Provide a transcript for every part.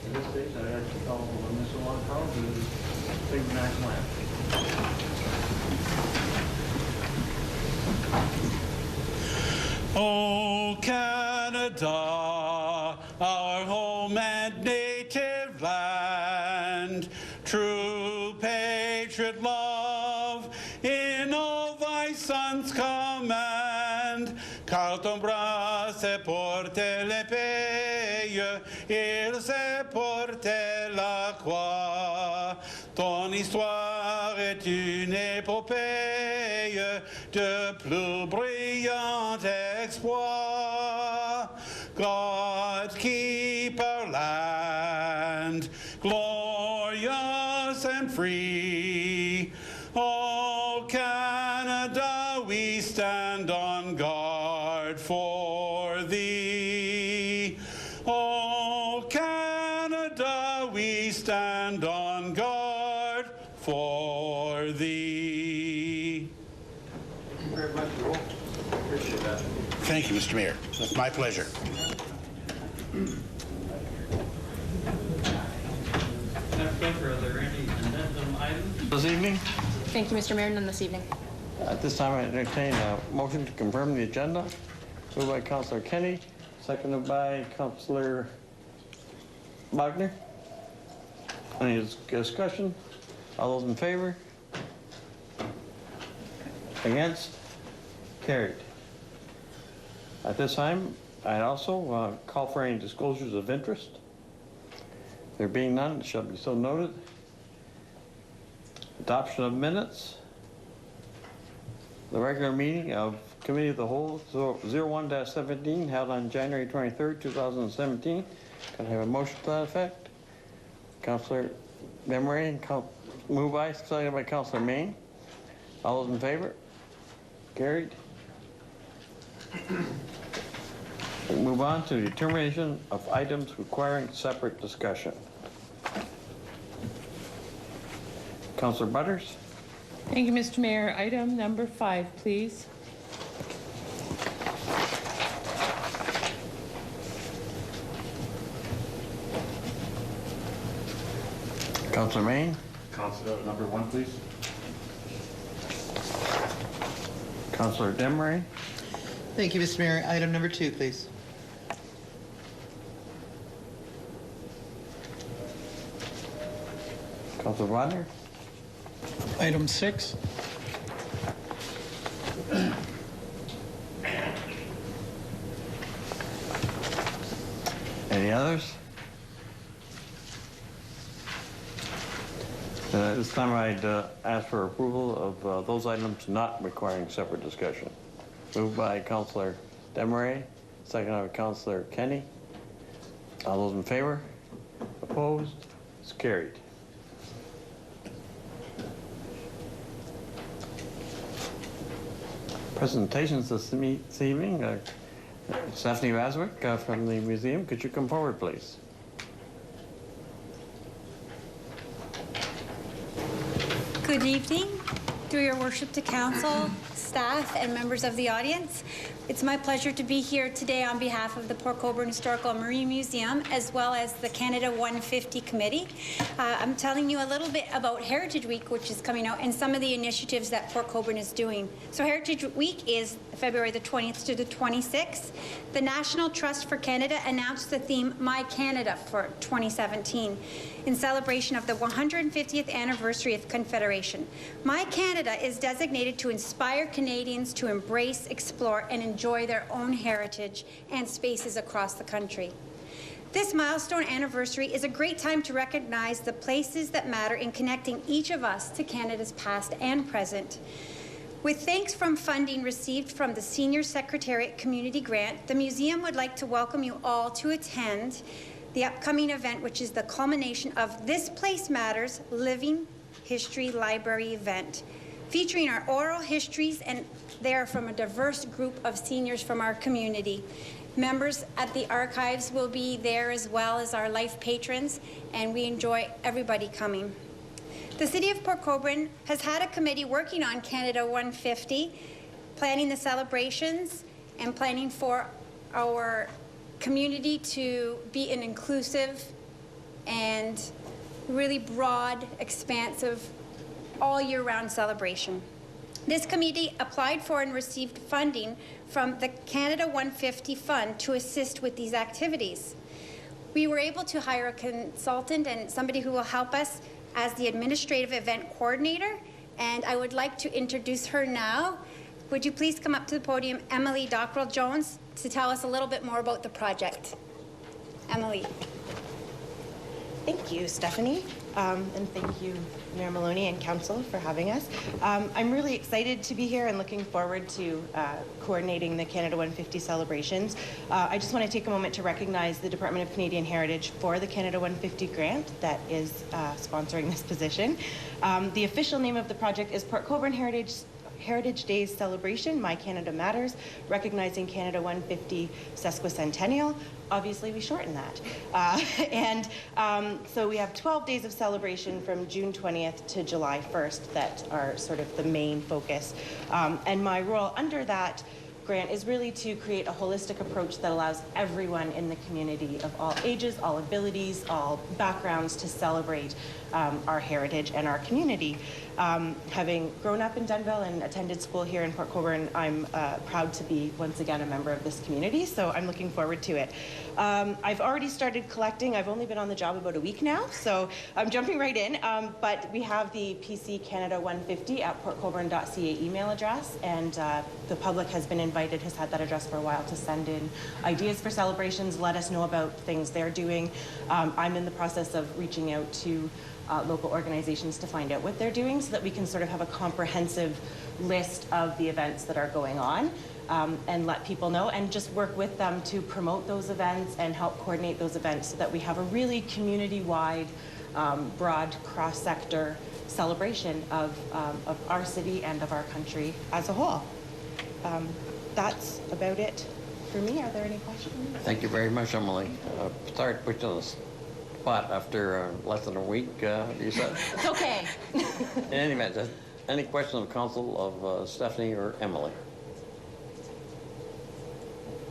At this stage, I'd like to call on Mr. Longfellow to sing the national anthem. Oh, Canada, our home and native land, true patriot love in all thy sons' command. Car ton bras se porte l'épée, il se porte la croix. Ton histoire est une épopée de plus brillants exploits. God keep our land glorious and free. Oh, Canada, we stand on guard for thee. Oh, Canada, we stand on guard for thee. Thank you very much, Joel. Appreciate that. Thank you, Mr. Mayor. It's my pleasure. Madam Clerk, are there any addendum items this evening? Thank you, Mr. Mayor. None this evening. At this time, I entertain a motion to confirm the agenda. Moved by Councillor Kenny, seconded by Councillor Wagner. Any discussion? All those in favor? Against? Carried. At this time, I'd also call for any disclosures of interest. There being none, it shall be so noted. Adoption of minutes. The regular meeting of Committee of the Whole 01-17 held on January 23rd, 2017. Can I have a motion to that effect? Councillor Demery, moved by, seconded by Councillor Main. All those in favor? Carried. We'll move on to determination of items requiring separate discussion. Councillor Butters. Thank you, Mr. Mayor. Item number 5, please. Councillor Main. Councillor number 1, please. Councillor Demery. Thank you, Mr. Mayor. Item number 2, please. Councillor Wagner. Item 6. Any others? At this time, I'd ask for approval of those items not requiring separate discussion. Moved by Councillor Demery, seconded by Councillor Kenny. All those in favor? Opposed? It's carried. Presentations this evening. Stephanie Vaswick from the museum. Could you come forward, please? Good evening, through your worship to council, staff, and members of the audience. It's my pleasure to be here today on behalf of the Port Colborne Historical and Marine Museum, as well as the Canada 150 Committee. I'm telling you a little bit about Heritage Week, which is coming out, and some of the initiatives that Port Colborne is doing. So Heritage Week is February the 20th to the 26th. The National Trust for Canada announced the theme My Canada for 2017 in celebration of the 150th anniversary of Confederation. My Canada is designated to inspire Canadians to embrace, explore, and enjoy their own heritage and spaces across the country. This milestone anniversary is a great time to recognize the places that matter in connecting each of us to Canada's past and present. With thanks from funding received from the Senior Secretariat Community Grant, the museum would like to welcome you all to attend the upcoming event, which is the culmination of This Place Matters Living History Library event, featuring our oral histories, and they are from a diverse group of seniors from our community. Members at the archives will be there, as well as our life patrons, and we enjoy everybody coming. The City of Port Colborne has had a committee working on Canada 150, planning the celebrations and planning for our community to be an inclusive and really broad, expansive, all year round celebration. This committee applied for and received funding from the Canada 150 Fund to assist with these activities. We were able to hire a consultant and somebody who will help us as the administrative event coordinator, and I would like to introduce her now. Would you please come up to the podium, Emily Dockrell-Jones, to tell us a little bit more about the project. Emily. Thank you, Stephanie, and thank you, Mayor Maloney and Council, for having us. I'm really excited to be here and looking forward to coordinating the Canada 150 celebrations. I just want to take a moment to recognize the Department of Canadian Heritage for the Canada 150 grant that is sponsoring this position. The official name of the project is Port Colborne Heritage Days Celebration, My Canada Matters, recognizing Canada 150 sesquicentennial. Obviously, we shorten that. So we have 12 days of celebration from June 20th to July 1st that are sort of the main focus. And my role under that grant is really to create a holistic approach that allows everyone in the community of all ages, all abilities, all backgrounds to celebrate our heritage and our community. Having grown up in Denville and attended school here in Port Colborne, I'm proud to be once again a member of this community, so I'm looking forward to it. I've already started collecting. I've only been on the job about a week now, so I'm jumping right in. But we have the PC Canada 150 at portcolborne.ca email address, and the public has been invited, has had that address for a while, to send in ideas for celebrations, let us know about things they're doing. I'm in the process of reaching out to local organizations to find out what they're doing so that we can sort of have a comprehensive list of the events that are going on and let people know and just work with them to promote those events and help coordinate those events so that we have a really community-wide, broad, cross-sector celebration of our city and of our country as a whole. That's about it for me. Are there any questions? Thank you very much, Emily. Sorry to put you on the spot after less than a week, you said. It's okay. In any event, any questions of council of Stephanie or Emily?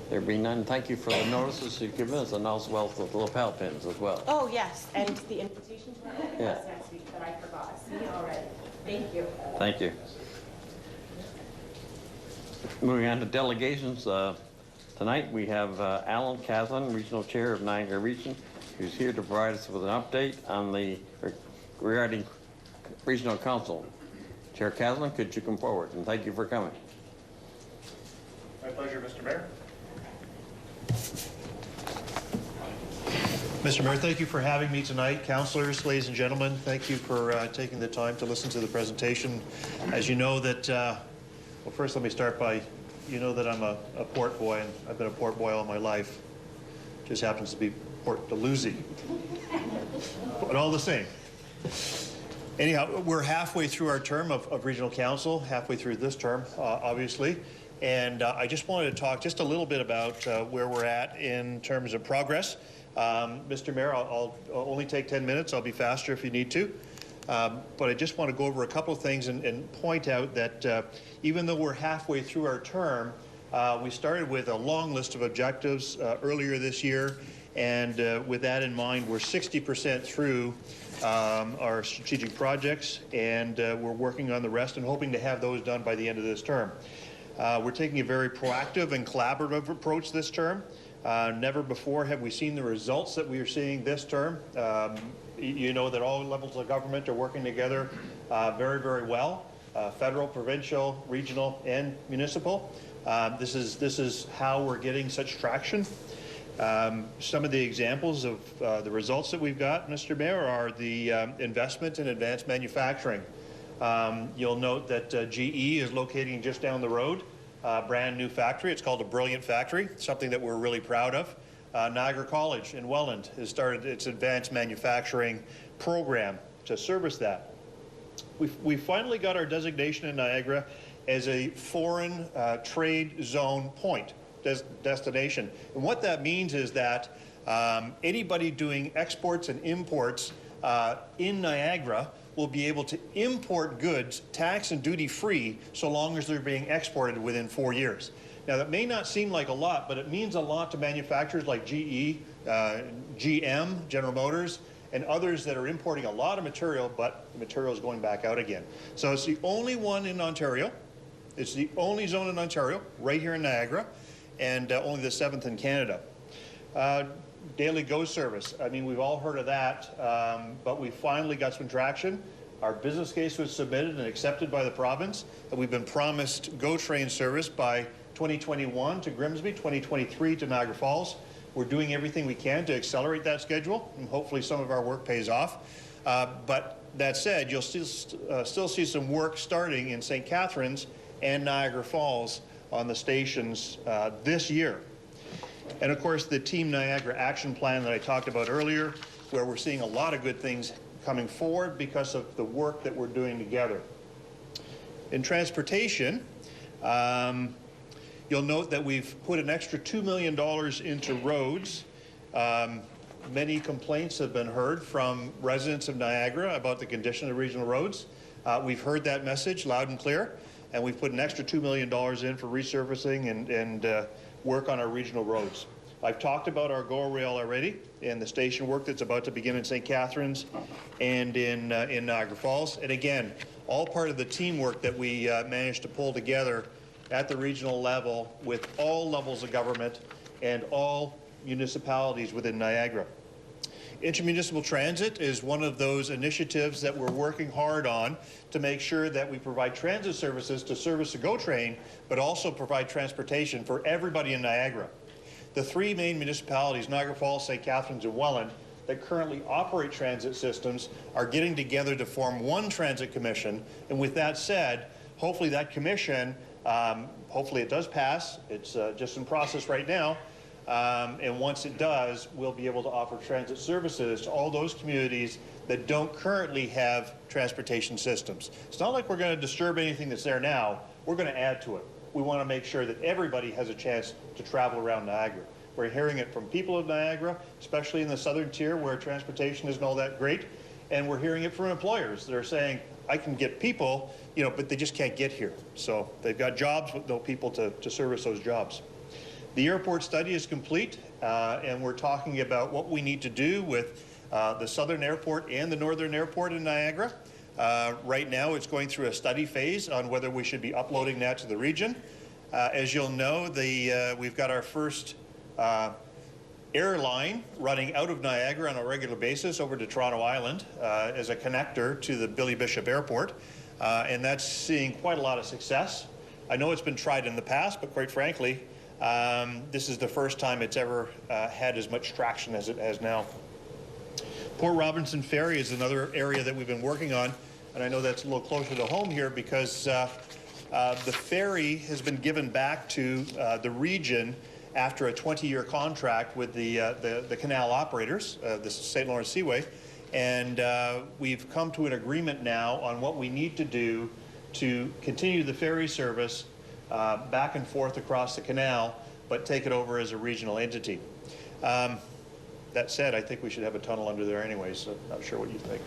There be none. Thank you for the notices you've given us and as well as the lapel pins as well. Oh, yes, and the invitations were open Yeah. us next week that I forgot. See already. Thank you. Thank you. Moving on to delegations. Tonight we have Alan Caslin, Regional Chair of Niagara Region, who's here to provide us with an update on the regarding Regional Council. Chair Caslin, could you come forward? And thank you for coming. My pleasure, Mr. Mayor. Mr. Mayor, thank you for having me tonight. Councillors, ladies and gentlemen, thank you for taking the time to listen to the presentation. As you know that, well, first let me start by, you know that I'm a Port boy, and I've been a Port boy all my life. Just happens to be Port Dalhousie, but all the same. Anyhow, we're halfway through our term of Regional Council, halfway through this term, obviously. And I just wanted to talk just a little bit about where we're at in terms of progress. Mr. Mayor, I'll only take 10 minutes. I'll be faster if you need to. But I just want to go over a couple of things and point out that even though we're halfway through our term, we started with a long list of objectives earlier this year. And with that in mind, we're 60% through our strategic projects, and we're working on the rest and hoping to have those done by the end of this term. We're taking a very proactive and collaborative approach this term. Never before have we seen the results that we are seeing this term. You know that all levels of government are working together very, very well, federal, provincial, regional, and municipal. This is how we're getting such traction. Some of the examples of the results that we've got, Mr. Mayor, are the investment in advanced manufacturing. You'll note that GE is locating just down the road, brand new factory. It's called a Brilliant Factory, something that we're really proud of. Niagara College in Welland has started its advanced manufacturing program to service that. We finally got our designation in Niagara as a foreign trade zone point destination. And what that means is that anybody doing exports and imports in Niagara will be able to import goods tax and duty free so long as they're being exported within 4 years. Now that may not seem like a lot, but it means a lot to manufacturers like GE, GM, General Motors, and others that are importing a lot of material, but the material is going back out again. So it's the only one in Ontario. It's the only zone in Ontario, right here in Niagara, and only the 7th in Canada. Daily GO service. I mean, we've all heard of that, but we finally got some traction. Our business case was submitted and accepted by the province, and we've been promised GO train service by 2021 to Grimsby, 2023 to Niagara Falls. We're doing everything we can to accelerate that schedule, and hopefully some of our work pays off. But that said, you'll still see some work starting in St. Catharines and Niagara Falls on the stations this year. And of course, the Team Niagara action plan that I talked about earlier, where we're seeing a lot of good things coming forward because of the work that we're doing together. In transportation, you'll note that we've put an extra $2 million into roads. Many complaints have been heard from residents of Niagara about the condition of regional roads. We've heard that message loud and clear, and we've put an extra $2 million in for resurfacing and work on our regional roads. I've talked about our GO rail already and the station work that's about to begin in St. Catharines and in Niagara Falls. And again, all part of the teamwork that we managed to pull together at the regional level with all levels of government and all municipalities within Niagara. Intermunicipal transit is one of those initiatives that we're working hard on to make sure that we provide transit services to service the GO train, but also provide transportation for everybody in Niagara. The three main municipalities, Niagara Falls, St. Catharines, and Welland, that currently operate transit systems are getting together to form one transit commission. And with that said, hopefully that commission, hopefully it does pass. It's just in process right now. And once it does, we'll be able to offer transit services to all those communities that don't currently have transportation systems. It's not like we're going to disturb anything that's there now. We're going to add to it. We want to make sure that everybody has a chance to travel around Niagara. We're hearing it from people of Niagara, especially in the southern tier where transportation isn't all that great. And we're hearing it from employers that are saying, I can get people, but they just can't get here. So they've got jobs with no people to service those jobs. The airport study is complete, and we're talking about what we need to do with the southern airport and the northern airport in Niagara. Right now, it's going through a study phase on whether we should be uploading that to the region. As you'll know, we've got our first airline running out of Niagara on a regular basis over to Toronto Island as a connector to the Billy Bishop Airport, and that's seeing quite a lot of success. I know it's been tried in the past, but quite frankly, this is the first time it's ever had as much traction as it has now. Port Robinson Ferry is another area that we've been working on, and I know that's a little closer to home here because the ferry has been given back to the region after a 20-year contract with the canal operators, the St. Lawrence Seaway, and we've come to an agreement now on what we need to do to continue the ferry service back and forth across the canal, but take it over as a regional entity. That said, I think we should have a tunnel under there anyway, so not sure what you think.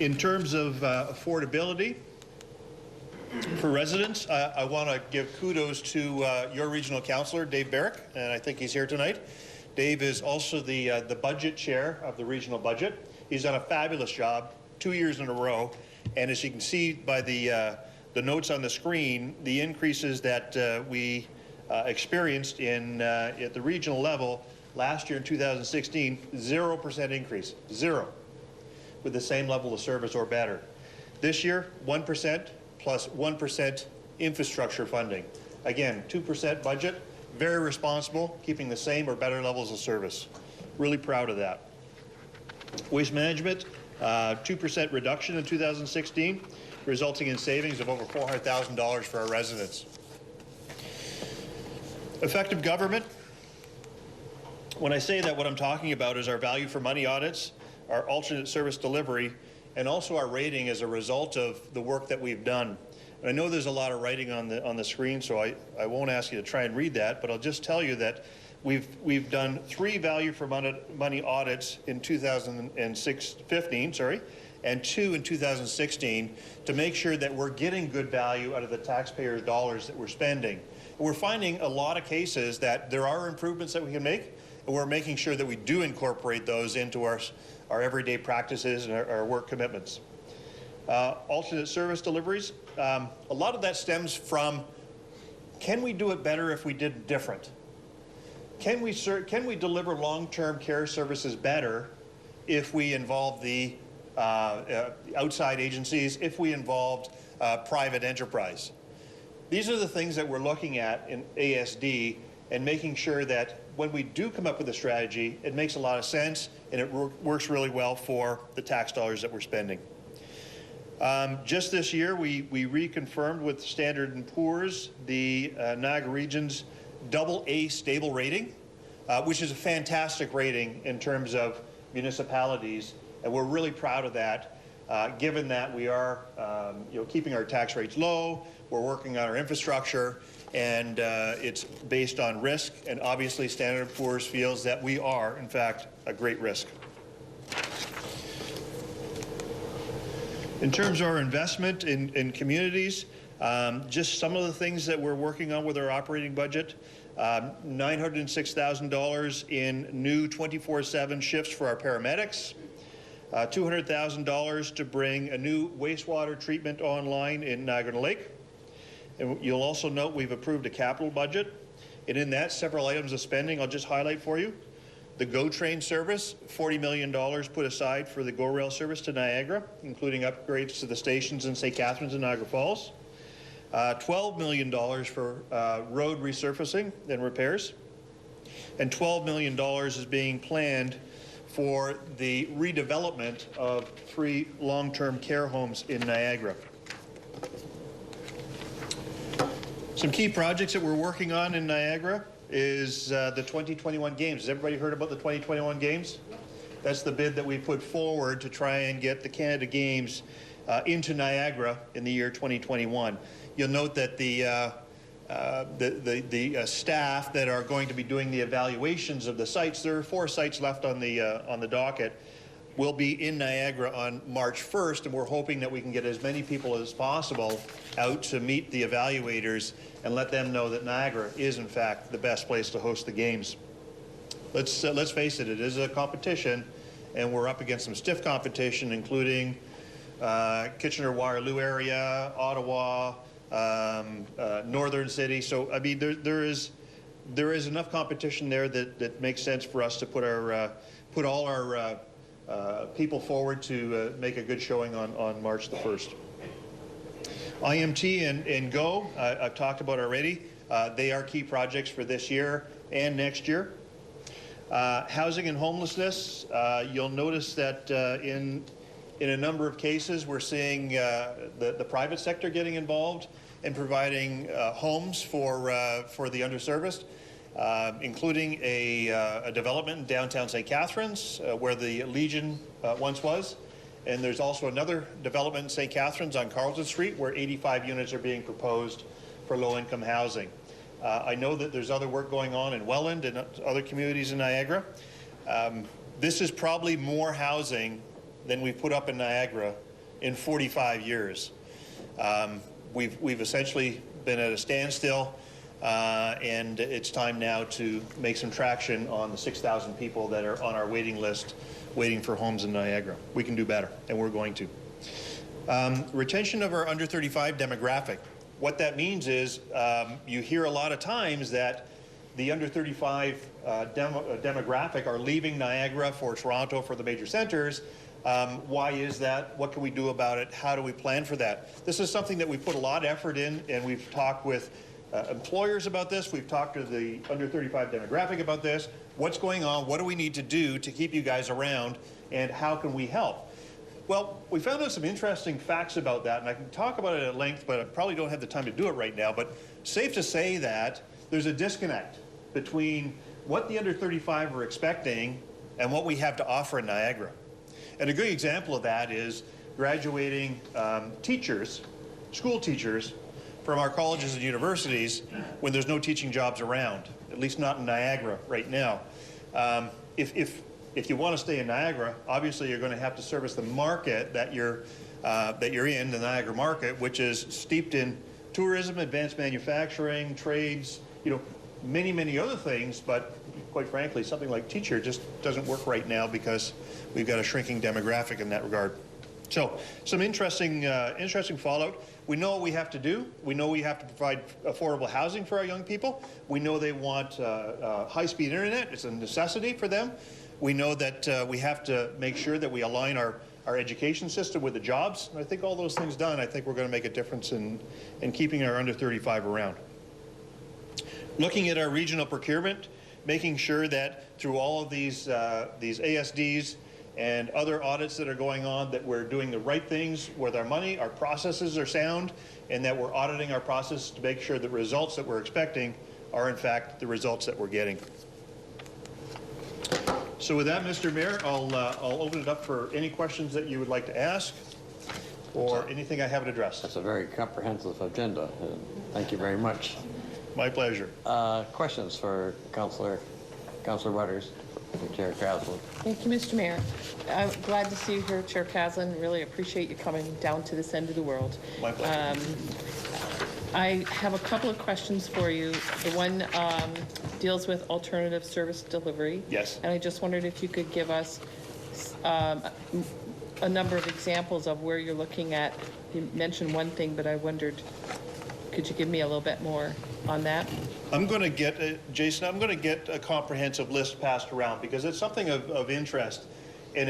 In terms of affordability for residents, I want to give kudos to your regional councillor, Dave Barrick, and I think he's here tonight. Dave is also the budget chair of the regional budget. He's done a fabulous job, 2 years in a row, and as you can see by the notes on the screen, the increases that we experienced at the regional level last year in 2016, 0% increase, zero, with the same level of service or better. This year, 1% plus 1% infrastructure funding. Again, 2% budget, very responsible, keeping the same or better levels of service. Really proud of that. Waste management, 2% reduction in 2016, resulting in savings of over $400,000 for our residents. Effective government. When I say that, what I'm talking about is our value for money audits, our alternate service delivery, and also our rating as a result of the work that we've done. And I know there's a lot of writing on the screen, so I won't ask you to try and read that, but I'll just tell you that we've done 3 value for money audits in 2015, and 2 in 2016 to make sure that we're getting good value out of the taxpayers' dollars that we're spending. We're finding a lot of cases that there are improvements that we can make, and and we're making sure that we do incorporate those into our everyday practices and our work commitments. Alternate service deliveries, a lot of that stems from, can we do it better if we did it different? Can we deliver long-term care services better if we involve the outside agencies, if we involved private enterprise? These are the things that we're looking at in ASD and making sure that when we do come up with a strategy, it makes a lot of sense and it works really well for the tax dollars that we're spending. Just this year, we reconfirmed with Standard & Poor's the Niagara Region's AA stable rating, which is a fantastic rating in terms of municipalities, and we're really proud of that, given that we are keeping our tax rates low, we're working on our infrastructure, and it's based on risk, and obviously Standard & Poor's feels that we are, in fact, a great risk. In terms of our investment in communities, just some of the things that we're working on with our operating budget, $906,000 in new 24/7 shifts for our paramedics, $200,000 to bring a new wastewater treatment online in Niagara-on-the-Lake. And you'll also note we've approved a capital budget, and in that, several items of spending I'll just highlight for you. The GO Train service, $40 million put aside for the GO Rail service to Niagara, including upgrades to the stations in St. Catharines and Niagara Falls. $12 million for road resurfacing and repairs. And $12 million is being planned for the redevelopment of 3 long-term care homes in Niagara. Some key projects that we're working on in Niagara is the 2021 Games. Has everybody heard about the 2021 Games? That's the bid that we put forward to try and get the Canada Games into Niagara in the year 2021. You'll note that the staff that are going to be doing the evaluations of the sites, there are 4 sites left on the docket, will be in Niagara on March 1st, and we're hoping that we can get as many people as possible out to meet the evaluators and let them know that Niagara is, in fact, the best place to host the games. Let's face it, it is a competition, and we're up against some stiff competition, including Kitchener-Waterloo area, Ottawa, Northern City. So, I mean, there is enough competition there that makes sense for us to put all our people forward to make a good showing on March the 1st. IMT and GO, I've talked about already. They are key projects for this year and next year. Housing and homelessness, you'll notice that in a number of cases we're seeing the private sector getting involved and providing homes for the underserviced, including a development in downtown St. Catharines where the Legion once was. And there's also another development in St. Catharines on Carleton Street where 85 units are being proposed for low-income housing. I know that there's other work going on in Welland and other communities in Niagara. This is probably more housing than we've put up in Niagara in 45 years. We've essentially been at a standstill, and it's time now to make some traction on the 6,000 people that are on our waiting list waiting for homes in Niagara. We can do better, and we're going to. Retention of our under 35 demographic. What that means is you hear a lot of times that the under 35 demographic are leaving Niagara for Toronto, for the major centers. Why is that? What can we do about it? How do we plan for that? This is something that we put a lot of effort in, and we've talked with employers about this. We've talked to the under 35 demographic about this. What's going on? What do we need to do to keep you guys around? And how can we help? Well, we found out some interesting facts about that, and I can talk about it at length, but I probably don't have the time to do it right now. But safe to say that there's a disconnect between what the under 35 are expecting and what we have to offer in Niagara. And a good example of that is graduating teachers, school teachers, from our colleges and universities when there's no teaching jobs around, at least not in Niagara right now. If you want to stay in Niagara, obviously you're going to have to service the market that you're in, the Niagara market, which is steeped in tourism, advanced manufacturing, trades, many other things, but quite frankly, something like teacher just doesn't work right now because we've got a shrinking demographic in that regard. So some interesting fallout. We know what we have to do. We know we have to provide affordable housing for our young people. We know they want high-speed internet. It's a necessity for them. We know that we have to make sure that we align our education system with the jobs. And I think all those things done, I think we're going to make a difference in keeping our under 35 around. Looking at our regional procurement, making sure that through all of these ASDs and other audits that are going on, that we're doing the right things with our money, our processes are sound, and that we're auditing our process to make sure the results that we're expecting are in fact the results that we're getting. So with that, Mr. Mayor, I'll open it up for any questions that you would like to ask or anything I haven't addressed. That's a very comprehensive agenda. Thank you very much. My pleasure. Questions for Councillor Butters, Chair Caslin? Thank you, Mr. Mayor. I'm glad to see you here, Chair Caslin. Really appreciate you coming down to this end of the world. My pleasure. I have a couple of questions for you. The one deals with alternative service delivery. Yes. And I just wondered if you could give us a number of examples of where you're looking at. You mentioned one thing, but I wondered, could you give me a little bit more on that? I'm going to get, Jason, I'm going to get a comprehensive list passed around because it's something of interest. And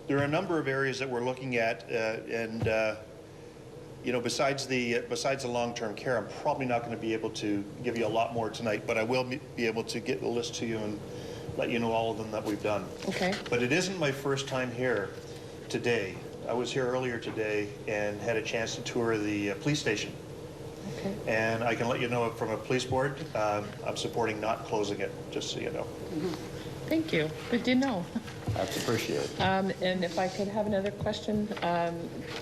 there are a number of areas that we're looking at you know, besides the long-term care, I'm probably not going to be able to give you a lot more tonight, but I will be able to get the list to you and let you know all of them that we've done. Okay. But it isn't my first time here today. I was here earlier today and had a chance to tour the police station. Okay. And I can let you know from a police board, I'm supporting not closing it, just so you know. Mm-hmm. Thank you. Good to know. That's appreciated. And if I could have another question,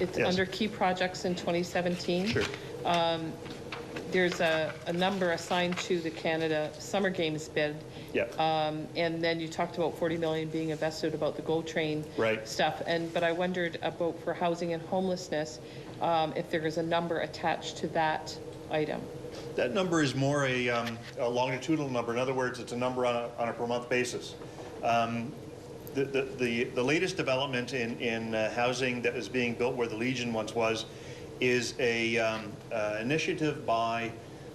it's Yes. under key projects in 2017. Sure. There's a number assigned to the Canada Summer Games bid. Yep. And then you talked about 40 million being invested about the GO Train stuff. But I wondered about for housing and homelessness, if there is a number attached to that item. That number is more a longitudinal number. In other words, it's a number on a per month basis. The latest development in housing that is being built where the Legion once was is a initiative by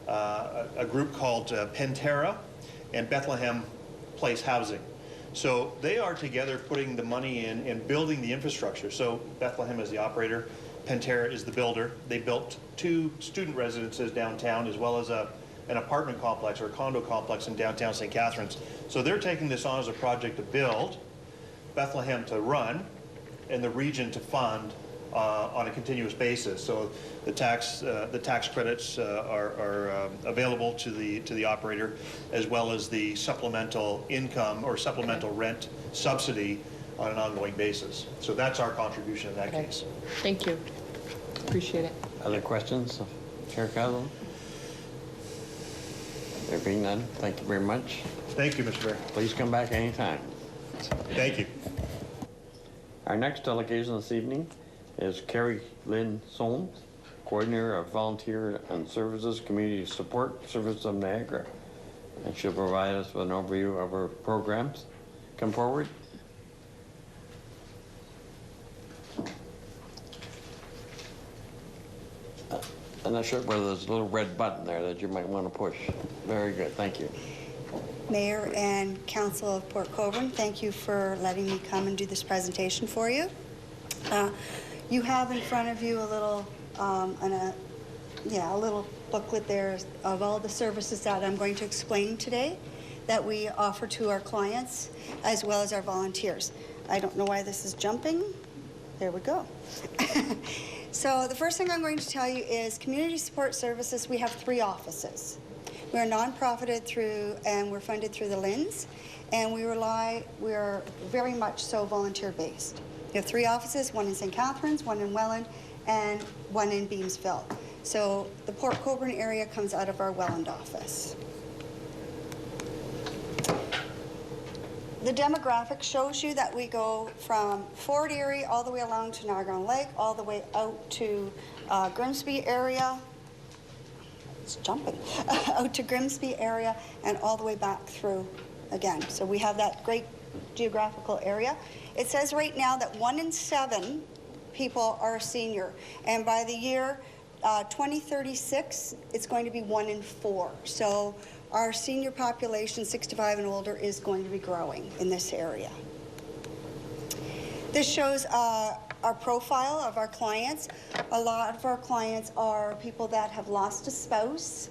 a group called Pantera and Bethlehem Place Housing. So they are together putting the money in and building the infrastructure. So Bethlehem is the operator, Pantera is the builder. They built 2 student residences downtown as well as an apartment complex or a condo complex in downtown St. Catharines. So they're taking this on as a project to build, Bethlehem to run, and the region to fund on a continuous basis. So the tax credits are available to the operator, as well as the supplemental income or supplemental rent subsidy on an ongoing basis. So that's our contribution in that case. Thank you. Appreciate it. Other questions, Chair Caslin? There being none, thank you very much. Thank you, Mr. Mayor. Please come back anytime. Thank you. Our next delegation this evening is Carrie Lynn Solms, Coordinator of Volunteer and Services Community Support Service of Niagara. And she'll provide us with an overview of her programs. Come forward. I'm not sure whether there's a little red button there that you might want to push. Very good, thank you. Mayor and Council of Port Colborne, thank you for letting me come and do this presentation for you. You have in front of you a little, a little booklet there of all the services that I'm going to explain today that we offer to our clients as well as our volunteers. I don't know why this is jumping. There we go. So the first thing I'm going to tell you is community support services. We have 3 offices. We're non-profited through, and we're funded through the LINS, and we're very much so volunteer-based. We have 3 offices, one in St. Catharines, one in Welland, and one in Beamsville. So the Port Colborne area comes out of our Welland office. The demographic shows you that we go from Fort Erie all the way along to Niagara Lake, all the way out to Grimsby area. it's jumping, out to Grimsby area and all the way back through again. So we have that great geographical area. It says right now that 1 in 7 people are a senior, and by the year 2036, it's going to be 1 in 4. So our senior population, 65 and older, is going to be growing in this area. This shows our profile of our clients. A lot of our clients are people that have lost a spouse,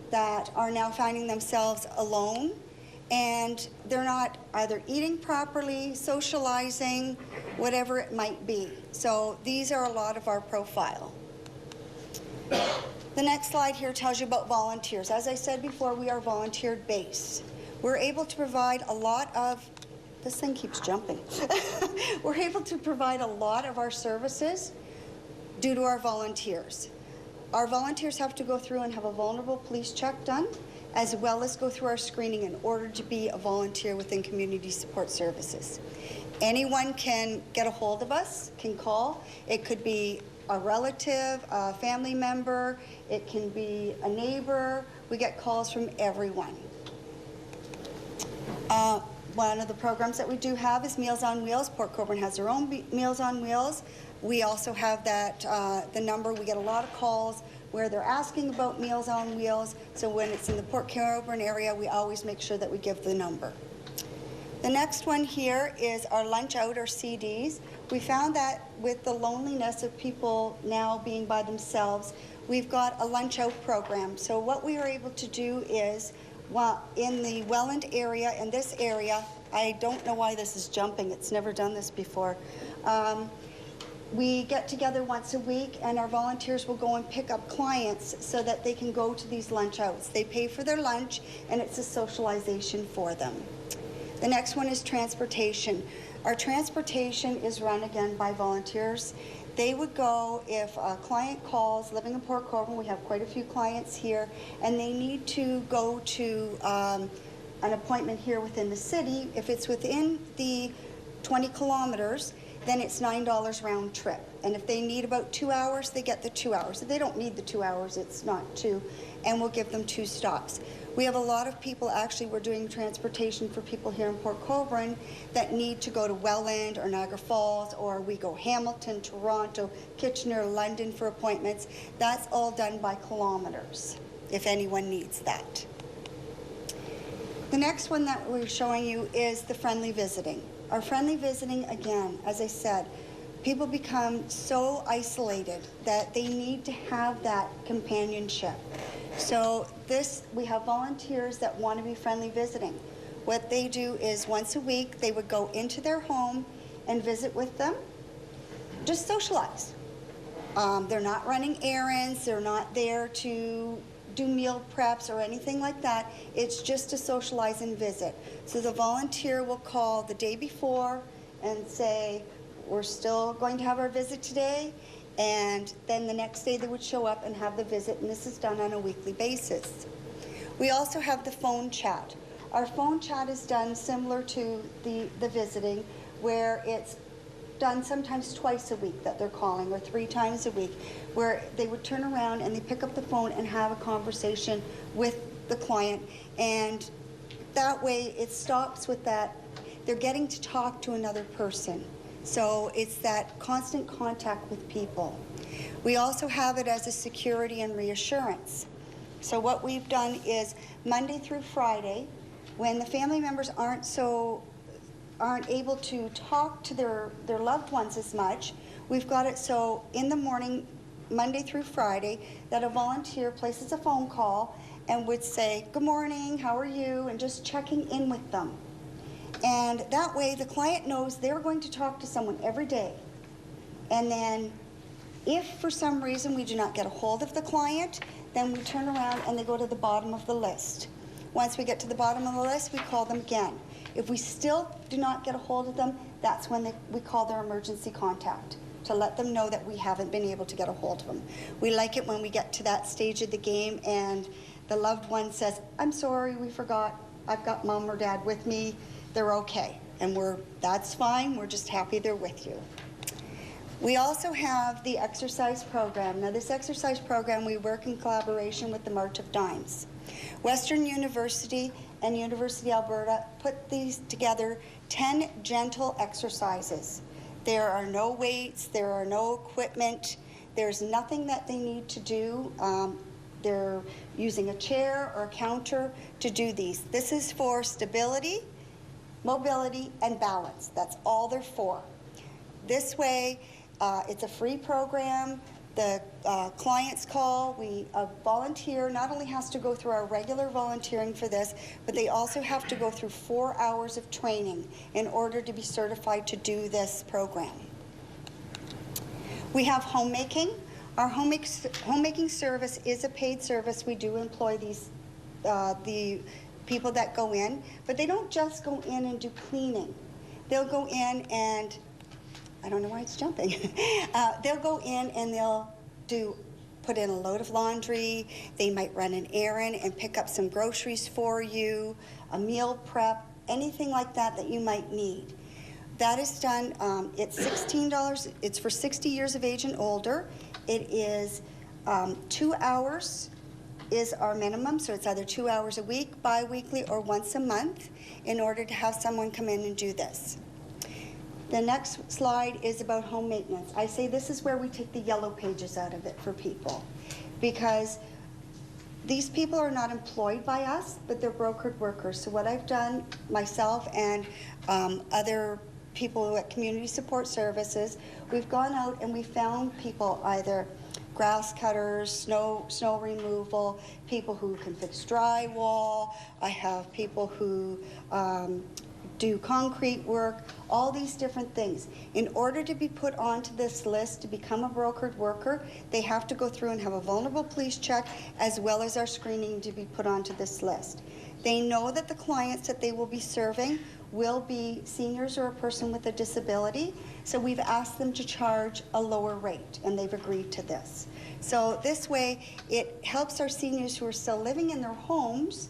that are now finding themselves alone, and they're not either eating properly, socializing, whatever it might be. So these are a lot of our profile. The next slide here tells you about volunteers. As I said before, we are volunteer-based. We're able to provide a lot of, this thing keeps jumping. We're able to provide a lot of our services due to our volunteers. Our volunteers have to go through and have a vulnerable police check done, as well as go through our screening in order to be a volunteer within community support services. Anyone can get a hold of us, can call. It could be a relative, a family member, it can be a neighbor. We get calls from everyone. One of the programs that we do have is Meals on Wheels. Port Colborne has their own Meals on Wheels. We also have that, the number, we get a lot of calls where they're asking about Meals on Wheels. So when it's in the Port Colborne area, we always make sure that we give the number. The next one here is our lunch out, or CDs. We found that with the loneliness of people now being by themselves, we've got a lunch out program. So what we are able to do is, well, in the Welland area, in this area, I don't know why this is jumping, it's never done this before. We get together once a week and our volunteers will go and pick up clients so that they can go to these lunch outs. They pay for their lunch and it's a socialization for them. The next one is transportation. Our transportation is run again by volunteers. They would go, if a client calls, living in Port Colborne, we have quite a few clients here, and they need to go to an appointment here within the city. If it's within the 20 kilometers, then it's $9 round trip. And if they need about 2 hours, they get the 2 hours. If they don't need the 2 hours, it's not 2, and we'll give them 2 stops. We have a lot of people, actually, we're doing transportation for people here in Port Colborne that need to go to Welland or Niagara Falls, or we go Hamilton, Toronto, Kitchener, London for appointments. That's all done by kilometers, if anyone needs that. The next one that we're showing you is the friendly visiting. Our friendly visiting, again, as I said, people become so isolated that they need to have that companionship. So we have volunteers that want to be friendly visiting. What they do is once a week, they would go into their home and visit with them, just socialize. They're not running errands, they're not there to do meal preps or anything like that. It's just to socialize and visit. So the volunteer will call the day before and say, we're still going to have our visit today, and then the next day they would show up and have the visit, and this is done on a weekly basis. We also have the phone chat. Our phone chat is done similar to the visiting, where it's done sometimes twice a week that they're calling, or 3 times a week, where they would turn around and they pick up the phone and have a conversation with the client, and that way it stops with that, they're getting to talk to another person. So it's that constant contact with people. We also have it as a security and reassurance. So what we've done is Monday through Friday, when the family members aren't able to talk to their loved ones as much, we've got it so in the morning, Monday through Friday, that a volunteer places a phone call and would say, good morning, how are you, and just checking in with them. And that way the client knows they're going to talk to someone every day. And then if for some reason we do not get a hold of the client, then we turn around and they go to the bottom of the list. Once we get to the bottom of the list, we call them again. If we still do not get a hold of them, that's when we call their emergency contact to let them know that we haven't been able to get a hold of them. We like it when we get to that stage of the game and the loved one says, I'm sorry, we forgot, I've got mom or dad with me, they're okay. And that's fine, we're just happy they're with you. We also have the exercise program. Now, this exercise program, we work in collaboration with the March of Dimes. Western University and University of Alberta put these together 10 gentle exercises. There are no weights, there are no equipment, there's nothing that they need to do. They're using a chair or a counter to do these. This is for stability, mobility, and balance. That's all they're for. This way, it's a free program. The clients call. A volunteer not only has to go through our regular volunteering for this, but they also have to go through 4 hours of training in order to be certified to do this program. We have homemaking. Our homemaking service is a paid service. We do employ the people that go in, but they don't just go in and do cleaning. They'll go in and, I don't know why it's jumping. They'll go in and they'll put in a load of laundry. They might run an errand and pick up some groceries for you, a meal prep, anything like that that you might need. That is done, it's $16, it's for 60 years of age and older. It is 2 hours is our minimum, so it's either 2 hours a week, bi-weekly, or once a month in order to have someone come in and do this. The next slide is about home maintenance. I say this is where we take the yellow pages out of it for people, because these people are not employed by us, but they're brokered workers. So what I've done myself and other people at Community Support Services, we've gone out and we found people, either grass cutters, snow removal, people who can fix drywall. I have people who do concrete work, all these different things. In order to be put onto this list to become a brokered worker, they have to go through and have a vulnerable police check, as well as our screening to be put onto this list. They know that the clients that they will be serving will be seniors or a person with a disability, so we've asked them to charge a lower rate, and they've agreed to this. So this way, it helps our seniors who are still living in their homes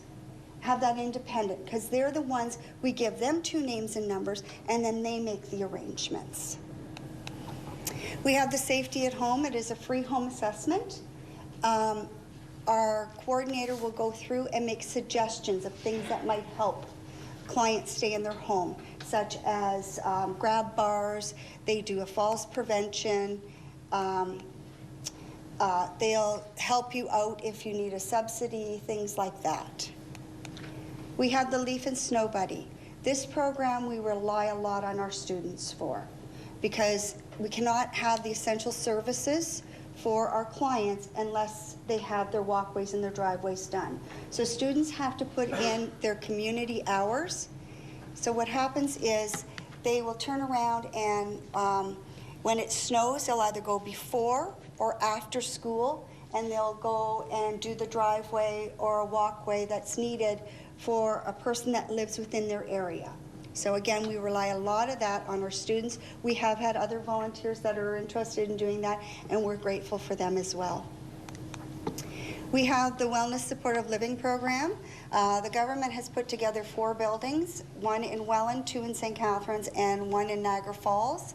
have that independent, because they're the ones, we give them 2 names and numbers, and then they make the arrangements. We have the Safety at Home. It is a free home assessment. Our coordinator will go through and make suggestions of things that might help clients stay in their home, such as grab bars. They do a falls prevention. They'll help you out if you need a subsidy, things like that. We have the Leaf and Snow Buddy. This program we rely a lot on our students for, because we cannot have the essential services for our clients unless they have their walkways and their driveways done. So students have to put in their community hours. So what happens is they will turn around and when it snows, they'll either go before or after school, and they'll go and do the driveway or a walkway that's needed for a person that lives within their area. So again, we rely a lot of that on our students. We have had other volunteers that are interested in doing that, and we're grateful for them as well. We have the Wellness Supportive Living Program. The government has put together 4 buildings, 1 in Welland, 2 in St. Catharines, and 1 in Niagara Falls.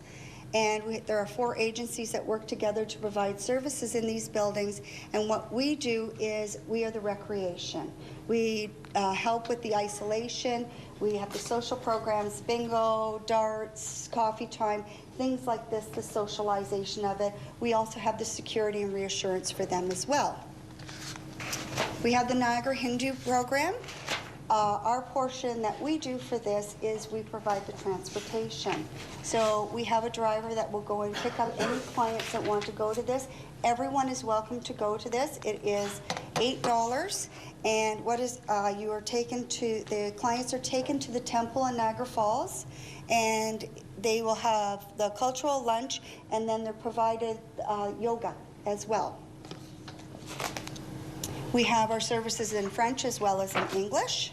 And there are 4 agencies that work together to provide services in these buildings. And what we do is we are the recreation. We help with the isolation. We have the social programs, bingo, darts, coffee time, things like this, the socialization of it. We also have the security and reassurance for them as well. We have the Niagara Hindu program. Our portion that we do for this is we provide the transportation. So we have a driver that will go and pick up any clients that want to go to this. Everyone is welcome to go to this. It is $8, and what is the clients are taken to the temple in Niagara Falls, and they will have the cultural lunch, and then they're provided yoga as well. We have our services in French as well as in English.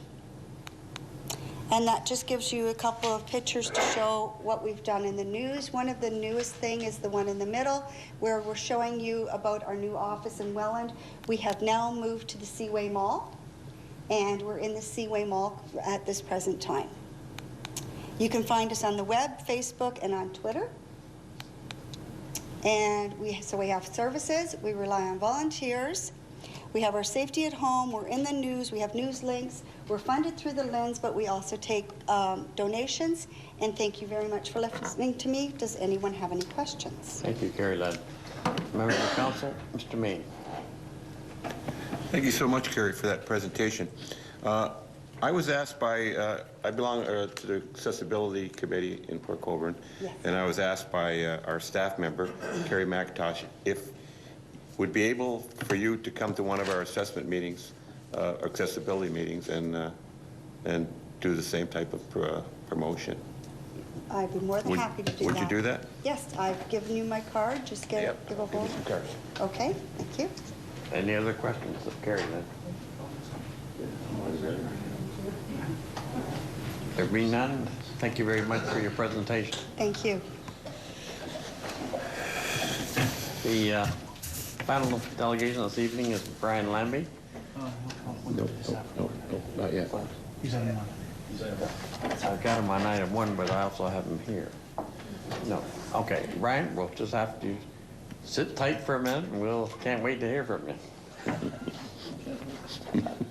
And that just gives you a couple of pictures to show what we've done in the news. One of the newest thing is the one in the middle, where we're showing you about our new office in Welland. We have now moved to the Seaway Mall, and we're in the Seaway Mall at this present time. You can find us on the web, Facebook, and on Twitter. And so we have services, we rely on volunteers, we have our safety at home, we're in the news, we have news links, we're funded through the lens, but we also take donations. And thank you very much for listening to me. Does anyone have any questions? Thank you, Carrie Ladd. Members of the council, Mr. Maine. Thank you so much, Carrie, for that presentation. I was asked by, I belong to the Accessibility Committee in Port Colborne, yes. And I was asked by our staff member, Carrie McIntosh, if would be able for you to come to one of our assessment meetings, accessibility meetings, and do the same type of promotion. I'd be more than happy to do that. Would you do that? Yes, I've given you my card. Just give a hold. Give me some cards. Okay, thank you. Any other questions of Carrie Ladd? There being none, thank you very much for your presentation. Thank you. The final delegation this evening is Brian Lambie. No, not yet. He's on one. I've got him on item 1, but I also have him here. No. Okay, Brian, we'll just have to sit tight for a minute, and can't wait to hear from you.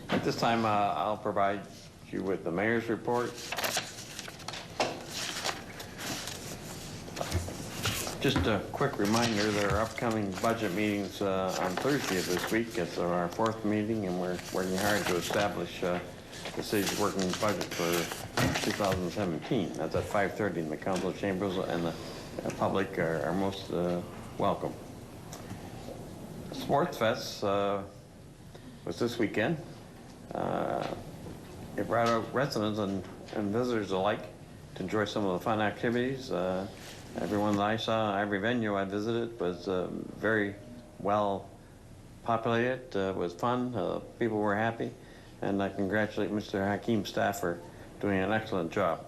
At this time, I'll provide you with the mayor's report. Just a quick reminder, there are upcoming budget meetings on Thursday of this week. It's our 4th meeting, and we're working hard to establish the city's working budget for 2017. That's at 5:30 in the council chambers, and the public are most welcome. Sports Fest was this weekend. It brought out residents and visitors alike to enjoy some of the fun activities. Everyone that I saw, every venue I visited was very well populated. It was fun. People were happy. And I congratulate Mr. Hakim's staff for doing an excellent job.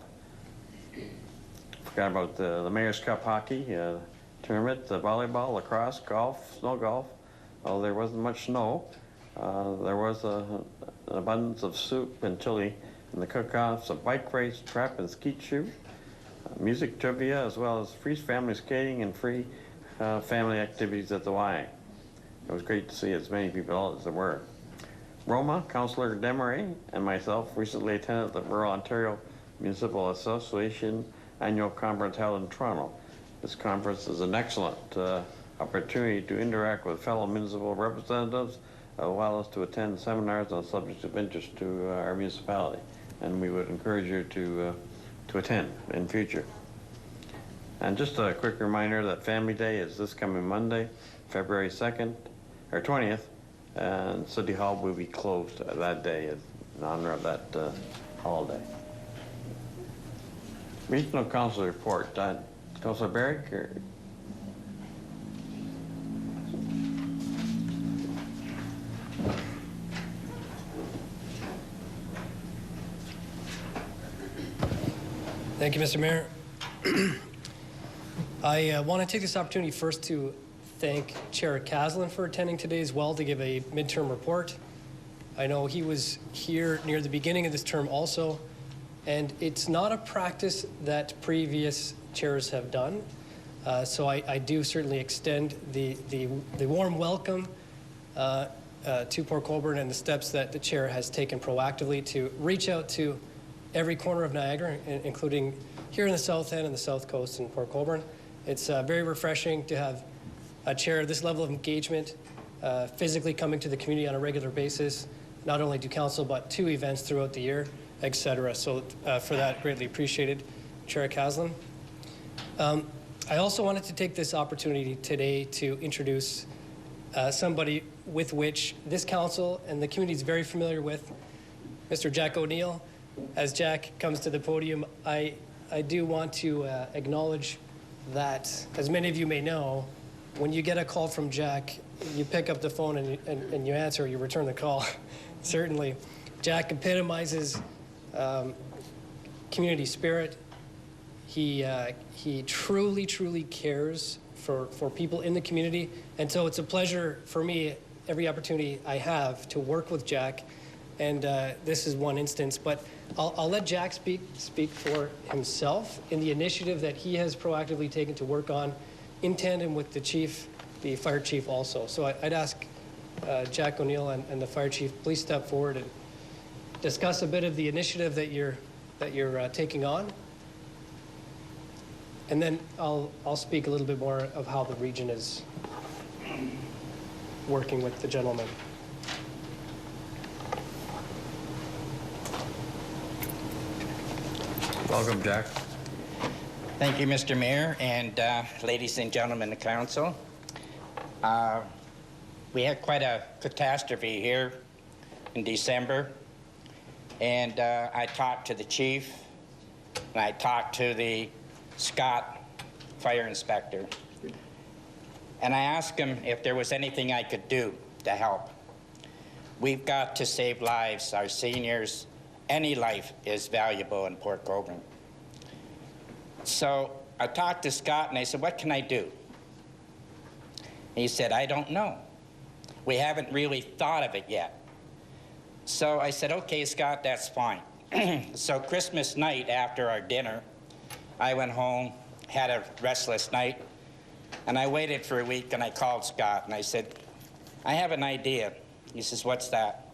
Forgot about the Mayor's Cup hockey tournament, the volleyball, lacrosse, golf, snow golf. Although there wasn't much snow, there was an abundance of soup and chili in the cook-offs, a bike race, trap and skeet shoot, music trivia, as well as free family skating and free family activities at the Y. It was great to see as many people as there were. Roma, Councillor Desmarais, and myself recently attended the Rural Ontario Municipal Association annual conference held in Toronto. This conference is an excellent opportunity to interact with fellow municipal representatives, as well as to attend seminars on subjects of interest to our municipality. And we would encourage you to attend in future. And just a quick reminder that Family Day is this coming Monday, February 2nd, or 20th, and City Hall will be closed that day in honor of that holiday. Regional Council report. Councillor Barrick? Thank you, Mr. Mayor. I want to take this opportunity first to thank Chair Caslin for attending today as well to give a midterm report. I know he was here near the beginning of this term also, and it's not a practice that previous chairs have done. So I do certainly extend the warm welcome to Port Colborne and the steps that the chair has taken proactively to reach out to every corner of Niagara, including here in the South End and the South Coast in Port Colborne. It's very refreshing to have a chair of this level of engagement, physically coming to the community on a regular basis, not only to council, but 2 events throughout the year, etc. So for that, greatly appreciated, Chair Caslin. I also wanted to take this opportunity today to introduce somebody with which this council and the community is very familiar with, Mr. Jack O'Neill. As Jack comes to the podium, I do want to acknowledge that, as many of you may know, when you get a call from Jack, you pick up the phone and you answer, you return the call. Certainly. Jack epitomizes community spirit. He truly, truly cares for people in the community. And so it's a pleasure for me, every opportunity I have, to work with Jack. And this is one instance, but I'll let Jack speak for himself in the initiative that he has proactively taken to work on in tandem with the chief, the fire chief also. So I'd ask Jack O'Neill and the fire chief, please step forward and discuss a bit of the initiative that you're taking on. And then I'll speak a little bit more of how the region is working with the gentleman. Welcome, Jack. Thank you, Mr. Mayor, and ladies and gentlemen of the council. We had quite a catastrophe here in December, and I talked to the chief, and I talked to the Scott fire inspector, and I asked him if there was anything I could do to help. We've got to save lives, our seniors. Any life is valuable in Port Colborne. So I talked to Scott and I said, what can I do? He said, I don't know. We haven't really thought of it yet. So I said, okay, Scott, that's fine. So Christmas night after our dinner, I went home, had a restless night, and I waited for a week and I called Scott and I said, I have an idea. He says, what's that?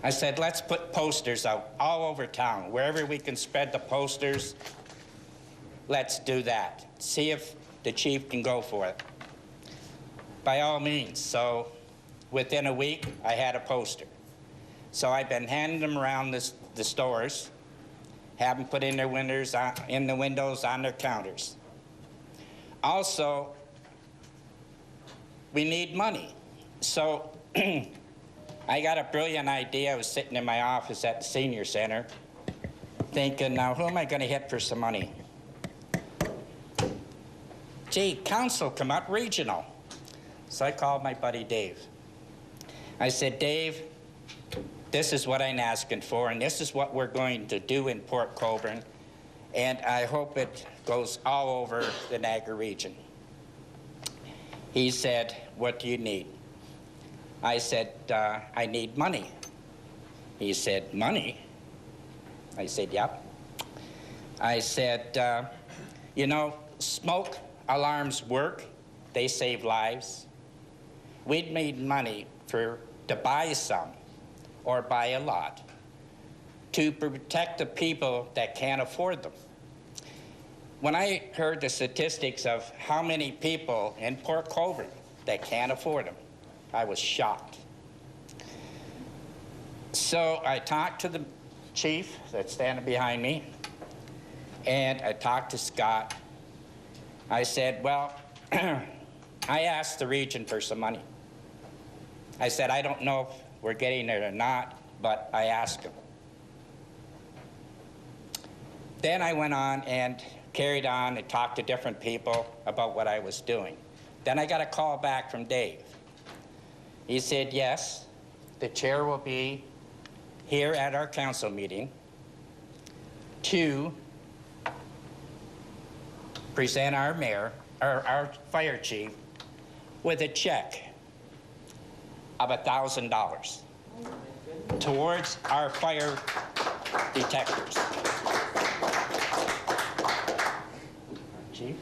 I said, let's put posters out all over town. Wherever we can spread the posters, let's do that. See if the chief can go for it. By all means. So within a week, I had a poster. So I've been handing them around the stores, have them put in their windows, on their counters. Also, we need money. So I got a brilliant idea. I was sitting in my office at the senior center thinking, now who am I going to hit for some money? Gee, council come up, regional. So I called my buddy Dave. I said, Dave, this is what I'm asking for, and this is what we're going to do in Port Colborne, and I hope it goes all over the Niagara region. He said, what do you need? I said, I need money. He said, money? I said, yep. I said, you know, smoke alarms work. They save lives. We'd need money to buy some or buy a lot to protect the people that can't afford them. When I heard the statistics of how many people in Port Colborne that can't afford them, I was shocked. So I talked to the chief that's standing behind me, and I talked to Scott. I said, well, I asked the region for some money. I said, I don't know if we're getting it or not, but I asked him. Then I went on and carried on and talked to different people about what I was doing. Then I got a call back from Dave. He said, yes, the chair will be here at our council meeting to present our mayor, or our fire chief, with a check of $1,000 towards our fire detectors. Chief?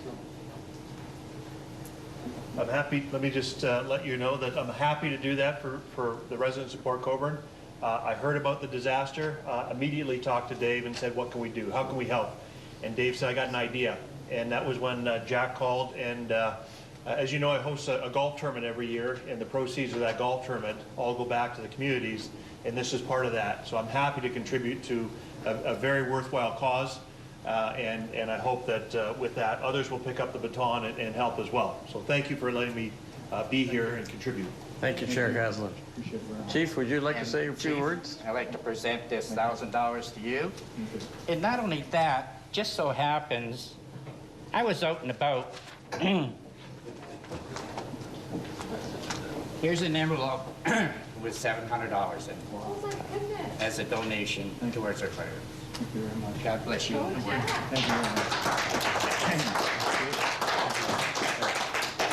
I'm happy, let me just let you know that I'm happy to do that for the residents of Port Colborne. I heard about the disaster, immediately talked to Dave and said, what can we do? How can we help? And Dave said, I got an idea. And that was when Jack called, and as you know, I host a golf tournament every year, and the proceeds of that golf tournament all go back to the communities, and this is part of that. So I'm happy to contribute to a very worthwhile cause. And I hope that with that, others will pick up the baton and help as well. So thank you for letting me be here and contribute. Thank you, Chair Caslin. Chief, would you like to say a few words? I'd like to present this $1,000 to you. And not only that, just so happens, I was out and about. Here's an envelope with $700 in it as a donation towards our fire. Thank you very much. God bless you. Thank you very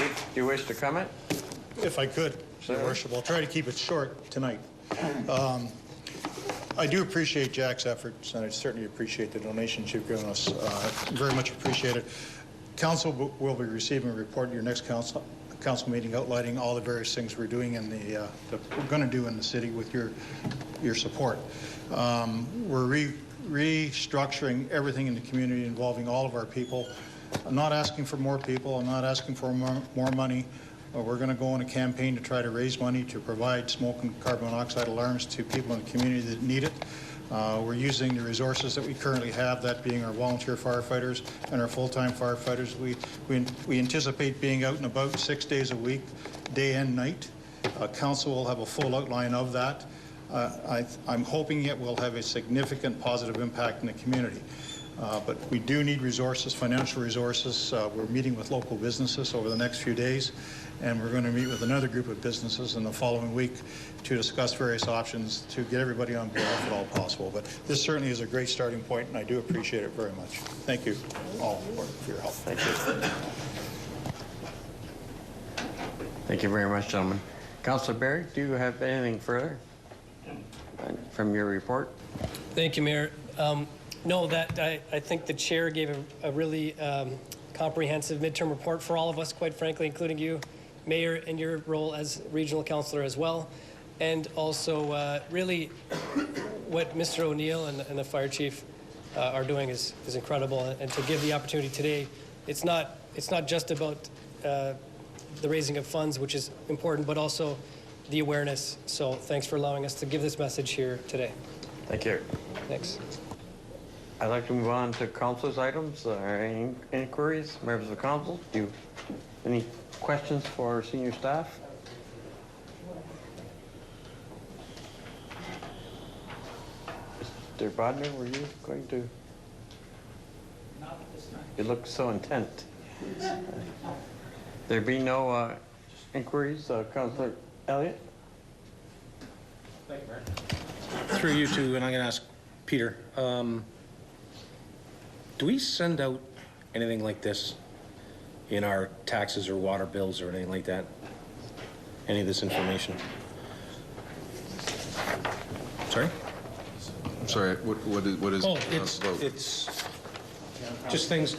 much. Do you wish to comment? If I could, Your Worship. I'll try to keep it short tonight. I do appreciate Jack's efforts, and I certainly appreciate the donations you've given us. Very much appreciate it. Council will be receiving a report at your next council meeting outlining all the various things we're doing in that we're going to do in the city with your support. We're restructuring everything in the community involving all of our people. I'm not asking for more people. I'm not asking for more money. We're going to go on a campaign to try to raise money to provide smoke and carbon monoxide alarms to people in the community that need it. We're using the resources that we currently have, that being our volunteer firefighters and our full-time firefighters. We anticipate being out and about 6 days a week, day and night. Council will have a full outline of that. I'm hoping it will have a significant positive impact in the community. But we do need resources, financial resources. We're meeting with local businesses over the next few days, and we're going to meet with another group of businesses in the following week to discuss various options to get everybody on board if at all possible. But this certainly is a great starting point, and I do appreciate it very much. Thank you all for your help. Thank you. Thank you very much, gentlemen. Councillor Barry, do you have anything further from your report? Thank you, Mayor. No, I think the chair gave a really comprehensive midterm report for all of us, quite frankly, including you, Mayor, in your role as regional councillor as well. And also, really, what Mr. O'Neill and the fire chief are doing is incredible. And to give the opportunity today, it's not just about the raising of funds, which is important, but also the awareness. So thanks for allowing us to give this message here today. Thank you. Thanks. I'd like to move on to council's items. Any inquiries, members of council? Any questions for senior staff? Mr. Bodner, were you going to? Not at this time. You look so intent. There be no inquiries, Councillor Elliott? Thank you, Mayor. Through you two, and I'm going to ask Peter. Do we send out anything like this in our taxes or water bills or anything like that? Any of this information? Sorry? I'm sorry, what is Oh, it's just things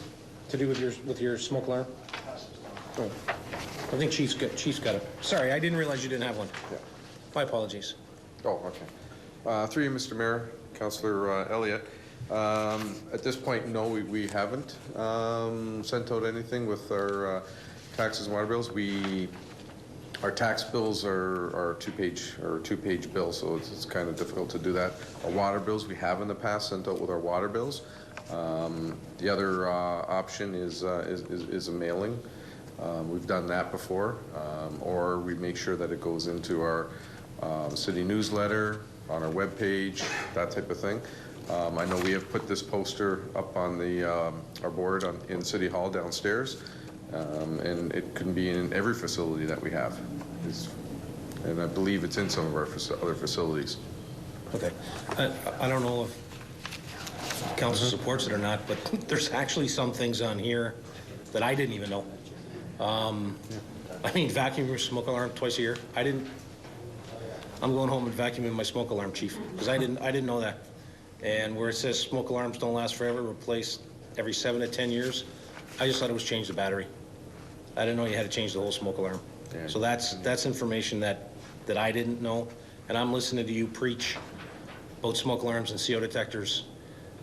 to do with your smoke alarm. Oh, I think Chief's got it. Sorry, I didn't realize you didn't have one. Yeah. My apologies. Oh, okay. Through you, Mr. Mayor, Councillor Elliott. At this point, no, we haven't sent out anything with our taxes and water bills. Our tax bills are two-page bills, so it's kind of difficult to do that. Our water bills, we have in the past sent out with our water bills. The other option is a mailing. We've done that before, or we make sure that it goes into our city newsletter, on our webpage, that type of thing. I know we have put this poster up on our board in City Hall downstairs, and it can be in every facility that we have. And I believe it's in some of our other facilities. Okay. I don't know if council supports it or not, but there's actually some things on here that I didn't even know. I mean, vacuum your smoke alarm twice a year. I'm going home and vacuuming my smoke alarm, Chief, because I didn't know that. And where it says smoke alarms don't last forever, replaced every 7 to 10 years, I just thought it was change the battery. I didn't know you had to change the whole smoke alarm. Yeah. So that's information that I didn't know. And I'm listening to you preach about smoke alarms and CO detectors,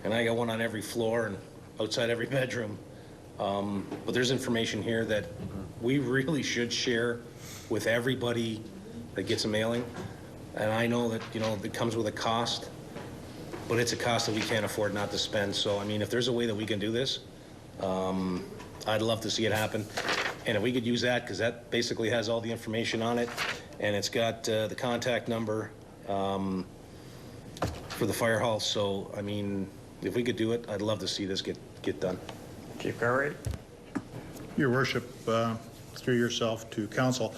and I got one on every floor and outside every bedroom. But there's information here that we really should share with everybody that gets a mailing. And I know that, it comes with a cost, but it's a cost that we can't afford not to spend. So, I mean, if there's a way that we can do this, I'd love to see it happen. And if we could use that, because that basically has all the information on it, and it's got the contact number for the fire hall. So, I mean, if we could do it, I'd love to see this get done. Chief Cartwright. Your Worship, through yourself to council,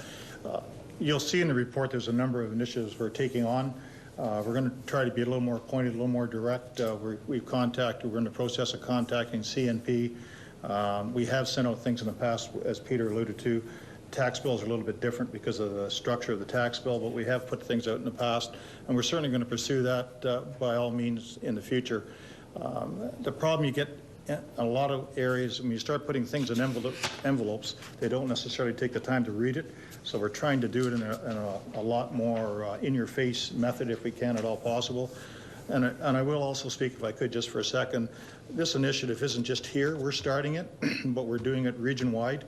you'll see in the report there's a number of initiatives we're taking on. We're going to try to be a little more pointed, a little more direct. We're in the process of contacting CNP. We have sent out things in the past, as Peter alluded to. Tax bills are a little bit different because of the structure of the tax bill, but we have put things out in the past, and we're certainly going to pursue that by all means in the future. The problem you get a lot of areas, when you start putting things in envelopes, they don't necessarily take the time to read it. So we're trying to do it in a lot more in-your-face method if we can at all possible. And I will also speak, if I could, just for a second. This initiative isn't just here. We're starting it, but we're doing it region-wide.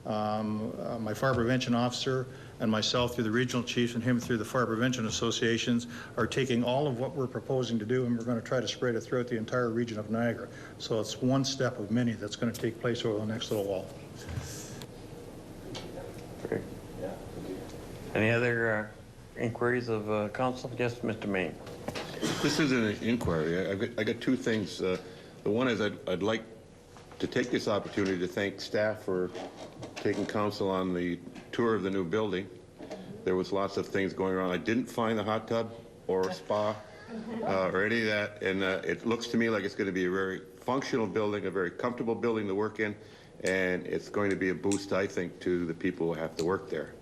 My fire prevention officer and myself through the regional chiefs and him through the fire prevention associations are taking all of what we're proposing to do, and we're going to try to spread it throughout the entire region of Niagara. So it's one step of many that's going to take place over the next little while. Okay. Any other inquiries of council? Yes, Mr. Main. This is an inquiry. I got two things. The one is I'd like to take this opportunity to thank staff for taking council on the tour of the new building. There was lots of things going on. I didn't find the hot tub or a spa or any of that, and it looks to me like it's going to be a very functional building, a very comfortable building to work in, and it's going to be a boost, I think, to the people who have to work there.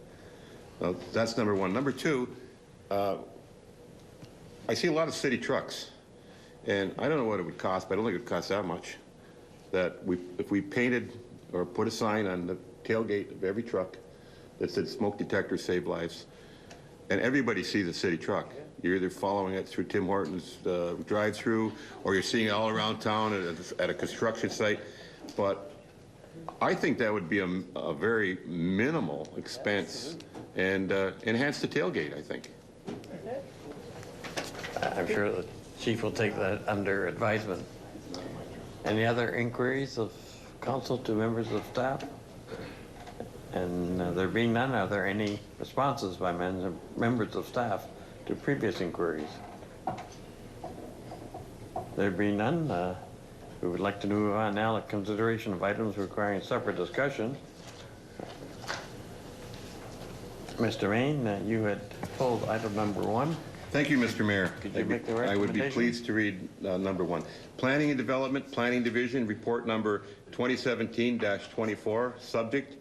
That's number one. Number two, I see a lot of city trucks, and I don't know what it would cost, but I don't think it would cost that much. That if we painted or put a sign on the tailgate of every truck that said smoke detectors save lives, and everybody sees a city truck. You're either following it through Tim Hortons drive-through, or you're seeing it all around town at a construction site. But I think that would be a very minimal expense and enhance the tailgate, I think. I'm sure the chief will take that under advisement. Any other inquiries of council to members of staff? And there being none, are there any responses by members of staff to previous inquiries? There being none, we would like to move on now to consideration of items requiring separate discussion. Mr. Main, you had pulled item number 1. Thank you, Mr. Mayor. Could you make the recommendation? I would be pleased to read number 1. Planning and Development, Planning Division, report number 2017-24, subject,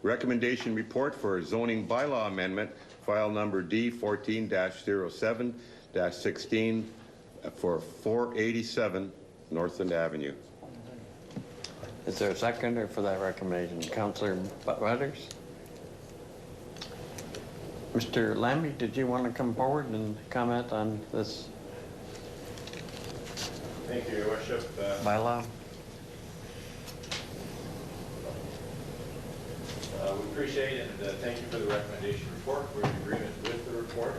recommendation report for zoning bylaw amendment, file number D14-07-16 for 487 Northland Avenue. Is there a seconder for that recommendation? Councillor Butters? Mr. Lambie, did you want to come forward and comment on this? Thank you, Your Worship. Bylaw? We appreciate and thank you for the recommendation report. We're in agreement with the report.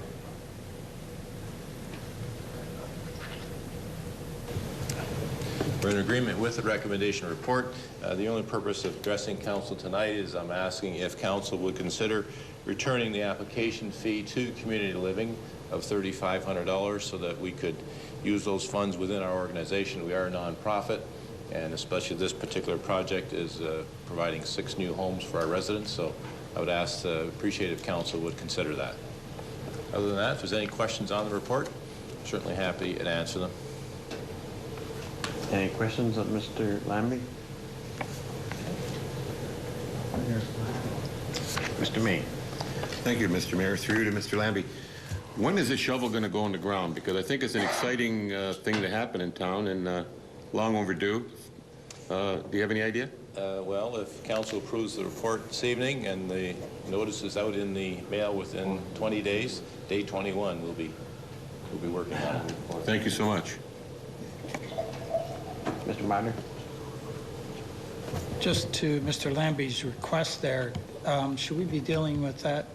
We're in agreement with the recommendation report. The only purpose of addressing council tonight is I'm asking if council would consider returning the application fee to community living of $3,500 so that we could use those funds within our organization. We are a nonprofit, and especially this particular project is providing 6 new homes for our residents, so I would ask appreciate if council would consider that. Other than that, if there's any questions on the report, I'm certainly happy to answer them. Any questions of Mr. Lambie? Mr. May. Thank you, Mr. Mayor. Through to Mr. Lambie. When is this shovel going to go in the ground? Because I think it's an exciting thing to happen in town and long overdue. Do you have any idea? Well, if council approves the report this evening and the notice is out in the mail within 20 days, day 21, we'll be working on it. Thank you so much. Mr. Minor. Just to Mr. Lambie's request there, should we be dealing with that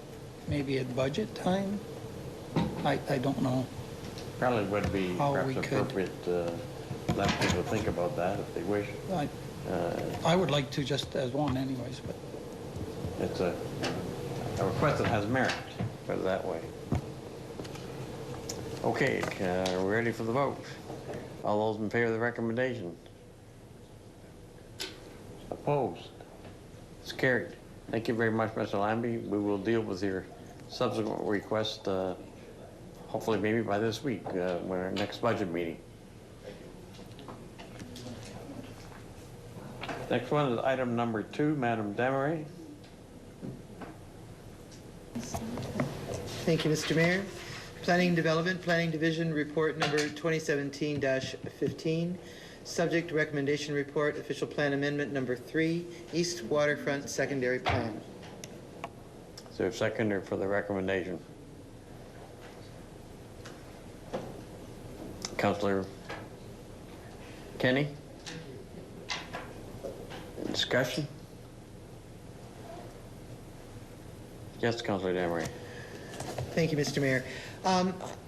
maybe at budget time? I don't know. Probably would be perhaps appropriate to let people think about that if they wish. I would like to just as one anyways, but. It's a request that has merit, put it that way. Okay, are we ready for the vote? All those in favor of the recommendation? Opposed? It's carried. Thank you very much, Mr. Lambie. We will deal with your subsequent request, hopefully maybe by this week, when our next budget meeting. Next one is item number 2, Madam Demery. Thank you, Mr. Mayor. Planning Development, Planning Division, report number 2017-15, Subject recommendation report, official plan amendment number 3, East Waterfront Secondary Plan. Is there a seconder for the recommendation? Councillor Kenny? Discussion? Yes, Councillor Demery. Thank you, Mr. Mayor.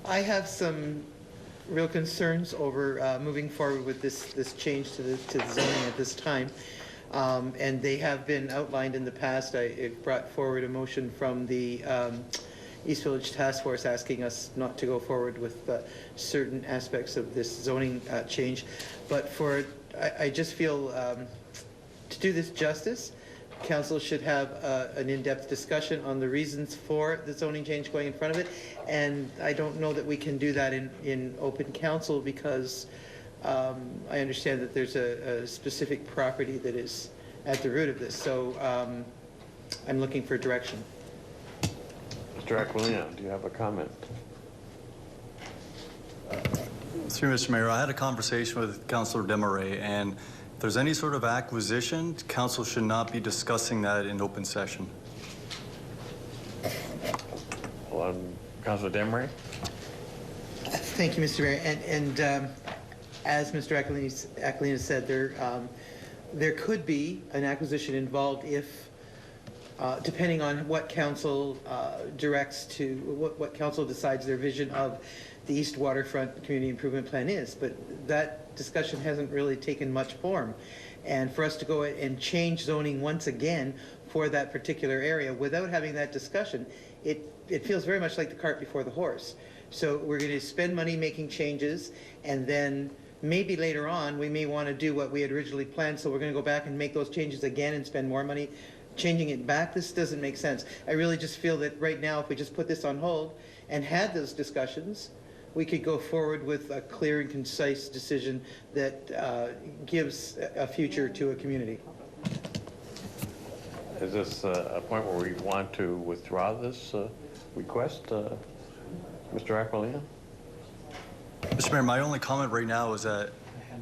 I have some real concerns over moving forward with this change to the zoning at this time. And they have been outlined in the past. I brought forward a motion from the East Village Task Force asking us not to go forward with certain aspects of this zoning change. But I just feel to do this justice, Council should have an in-depth discussion on the reasons for the zoning change going in front of it. And I don't know that we can do that in open council because I understand that there's a specific property that is at the root of this. So I'm looking for direction. Mr. Aquilino, do you have a comment? Through Mr. Mayor, I had a conversation with Councillor Desmarais, and if there's any sort of acquisition, Council should not be discussing that in open session. Councillor Desmarais? Thank you, Mr. Mayor. And as Mr. Aquilino said, there could be an acquisition involved if, depending on what Council directs to, what Council decides their vision of the East Waterfront Community Improvement Plan is. But that discussion hasn't really taken much form. And for us to go and change zoning once again for that particular area without having that discussion, it feels very much like the cart before the horse. So we're going to spend money making changes, and then maybe later on we may want to do what we had originally planned, so we're going to go back and make those changes again and spend more money changing it back. This doesn't make sense. I really just feel that right now, if we just put this on hold and had those discussions, we could go forward with a clear and concise decision that gives a future to a community. Is this a point where we want to withdraw this request, Mr. Aquilino? Mr. Mayor, my only comment right now is that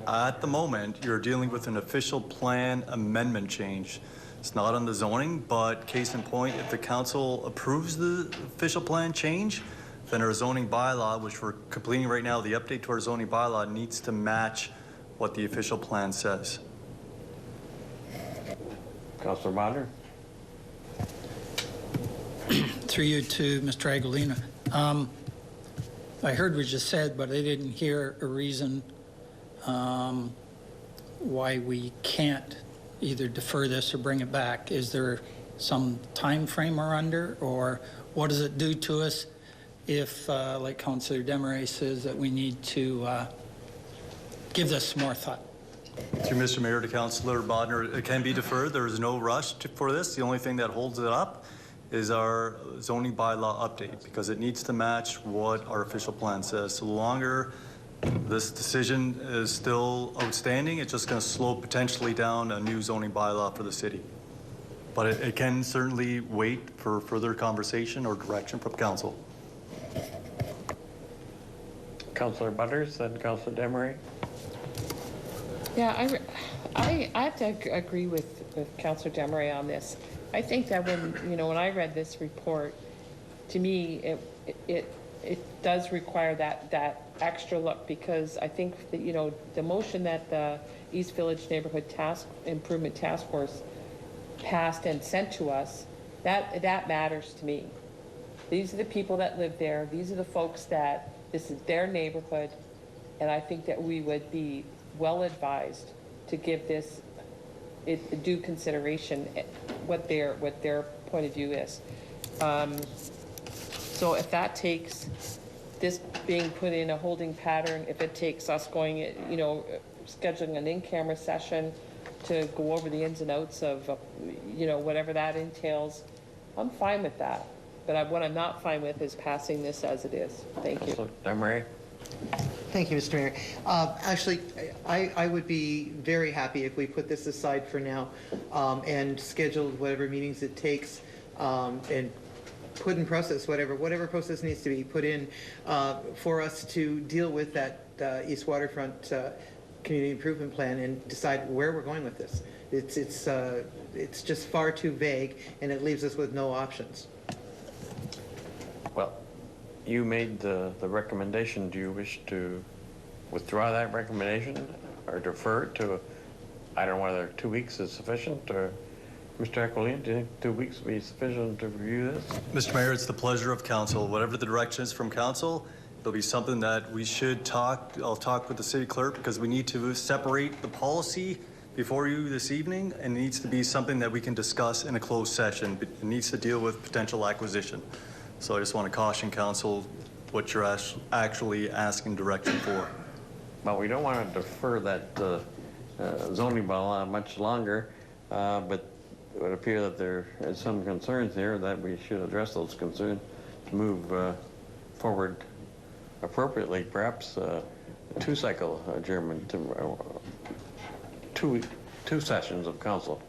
at the moment, you're dealing with an official plan amendment change. It's not on the zoning, but case in point, if the council approves the official plan change, then our zoning bylaw, which we're completing right now, the update to our zoning bylaw needs to match what the official plan says. Councillor Bonner? Through you to Mr. Aquilino. I heard what you said, but I didn't hear a reason why we can't either defer this or bring it back. Is there some time frame we're under, or what does it do to us if, like Councillor Desmarais says, that we need to give this more thought? Through Mr. Mayor to Councillor Bodner, it can be deferred. There is no rush for this. The only thing that holds it up is our zoning bylaw update, because it needs to match what our official plan says. So the longer this decision is still outstanding, it's just going to slow potentially down a new zoning bylaw for the city. But it can certainly wait for further conversation or direction from council. Councillor Butters, then Councillor Desmarais. Yeah, I have to agree with Councillor Desmarais on this. I think that when I read this report, to me it does require that extra look, because I think that the motion that the East Village Neighborhood Improvement Task Force passed and sent to us, that matters to me. These are the people that live there. These are the folks that this is their neighborhood, and I think that we would be well advised to give this due consideration, what their point of view is. So if that takes this being put in a holding pattern, if it takes us going, scheduling an in-camera session to go over the ins and outs of, whatever that entails, I'm fine with that. But what I'm not fine with is passing this as it is. Thank you. Councillor Desmarais. Thank you, Mr. Mayor. Actually, I would be very happy if we put this aside for now and scheduled whatever meetings it takes and put in process whatever process needs to be put in for us to deal with that East Waterfront community improvement plan and decide where we're going with this. It's just far too vague, and it leaves us with no options. Well, you made the recommendation. Do you wish to withdraw that recommendation or defer it to, I don't know whether 2 weeks is sufficient, or Mr. Aquilina, do you think 2 weeks would be sufficient to review this? Mr. Mayor, it's the pleasure of council. Whatever the direction is from council, it'll be something that we should talk. I'll talk with the city clerk because we need to separate the policy before you this evening, and it needs to be something that we can discuss in a closed session. It needs to deal with potential acquisition. So I just want to caution council what you're actually asking direction for. Well, we don't want to defer that zoning bylaw much longer, but it would appear that there is some concerns here that we should address those concerns to move forward appropriately, perhaps a two-cycle adjournment to two sessions of council.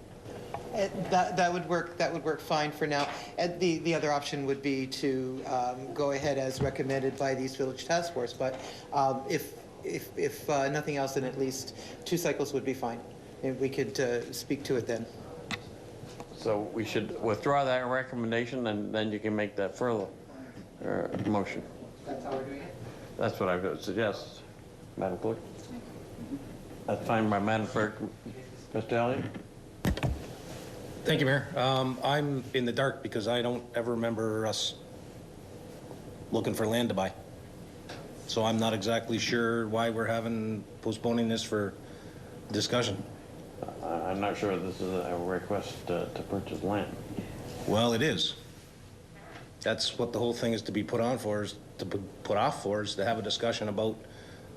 That would work. That would work fine for now. And the other option would be to go ahead as recommended by the East Village Task Force. But if nothing else, then at least 2 cycles would be fine, and we could speak to it then. So we should withdraw that recommendation, and then you can make that further motion. That's how we're doing it? That's what I would suggest, Madam Clerk. That's fine by Madam Clerk. Mr. Elliott? Thank you, Mayor. I'm in the dark because I don't ever remember us looking for land to buy. So I'm not exactly sure why we're postponing this for discussion. I'm not sure this is a request to purchase land. Well, it is. That's what the whole thing is to be put off for, is to have a discussion about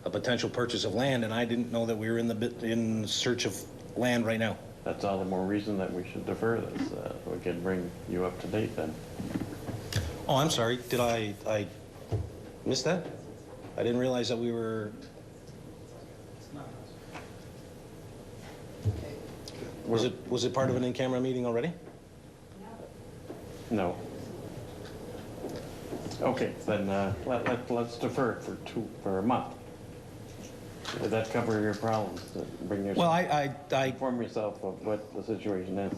a potential purchase of land, and I didn't know that we were in search of land right now. That's all the more reason that we should defer this. We can bring you up to date then. Oh, I'm sorry. Did I miss that? I didn't realize that we were... Was it part of an in-camera meeting already? No. Okay, then let's defer it for a month. Did that cover your problems? Bring yourself, well, I inform yourself of what the situation is.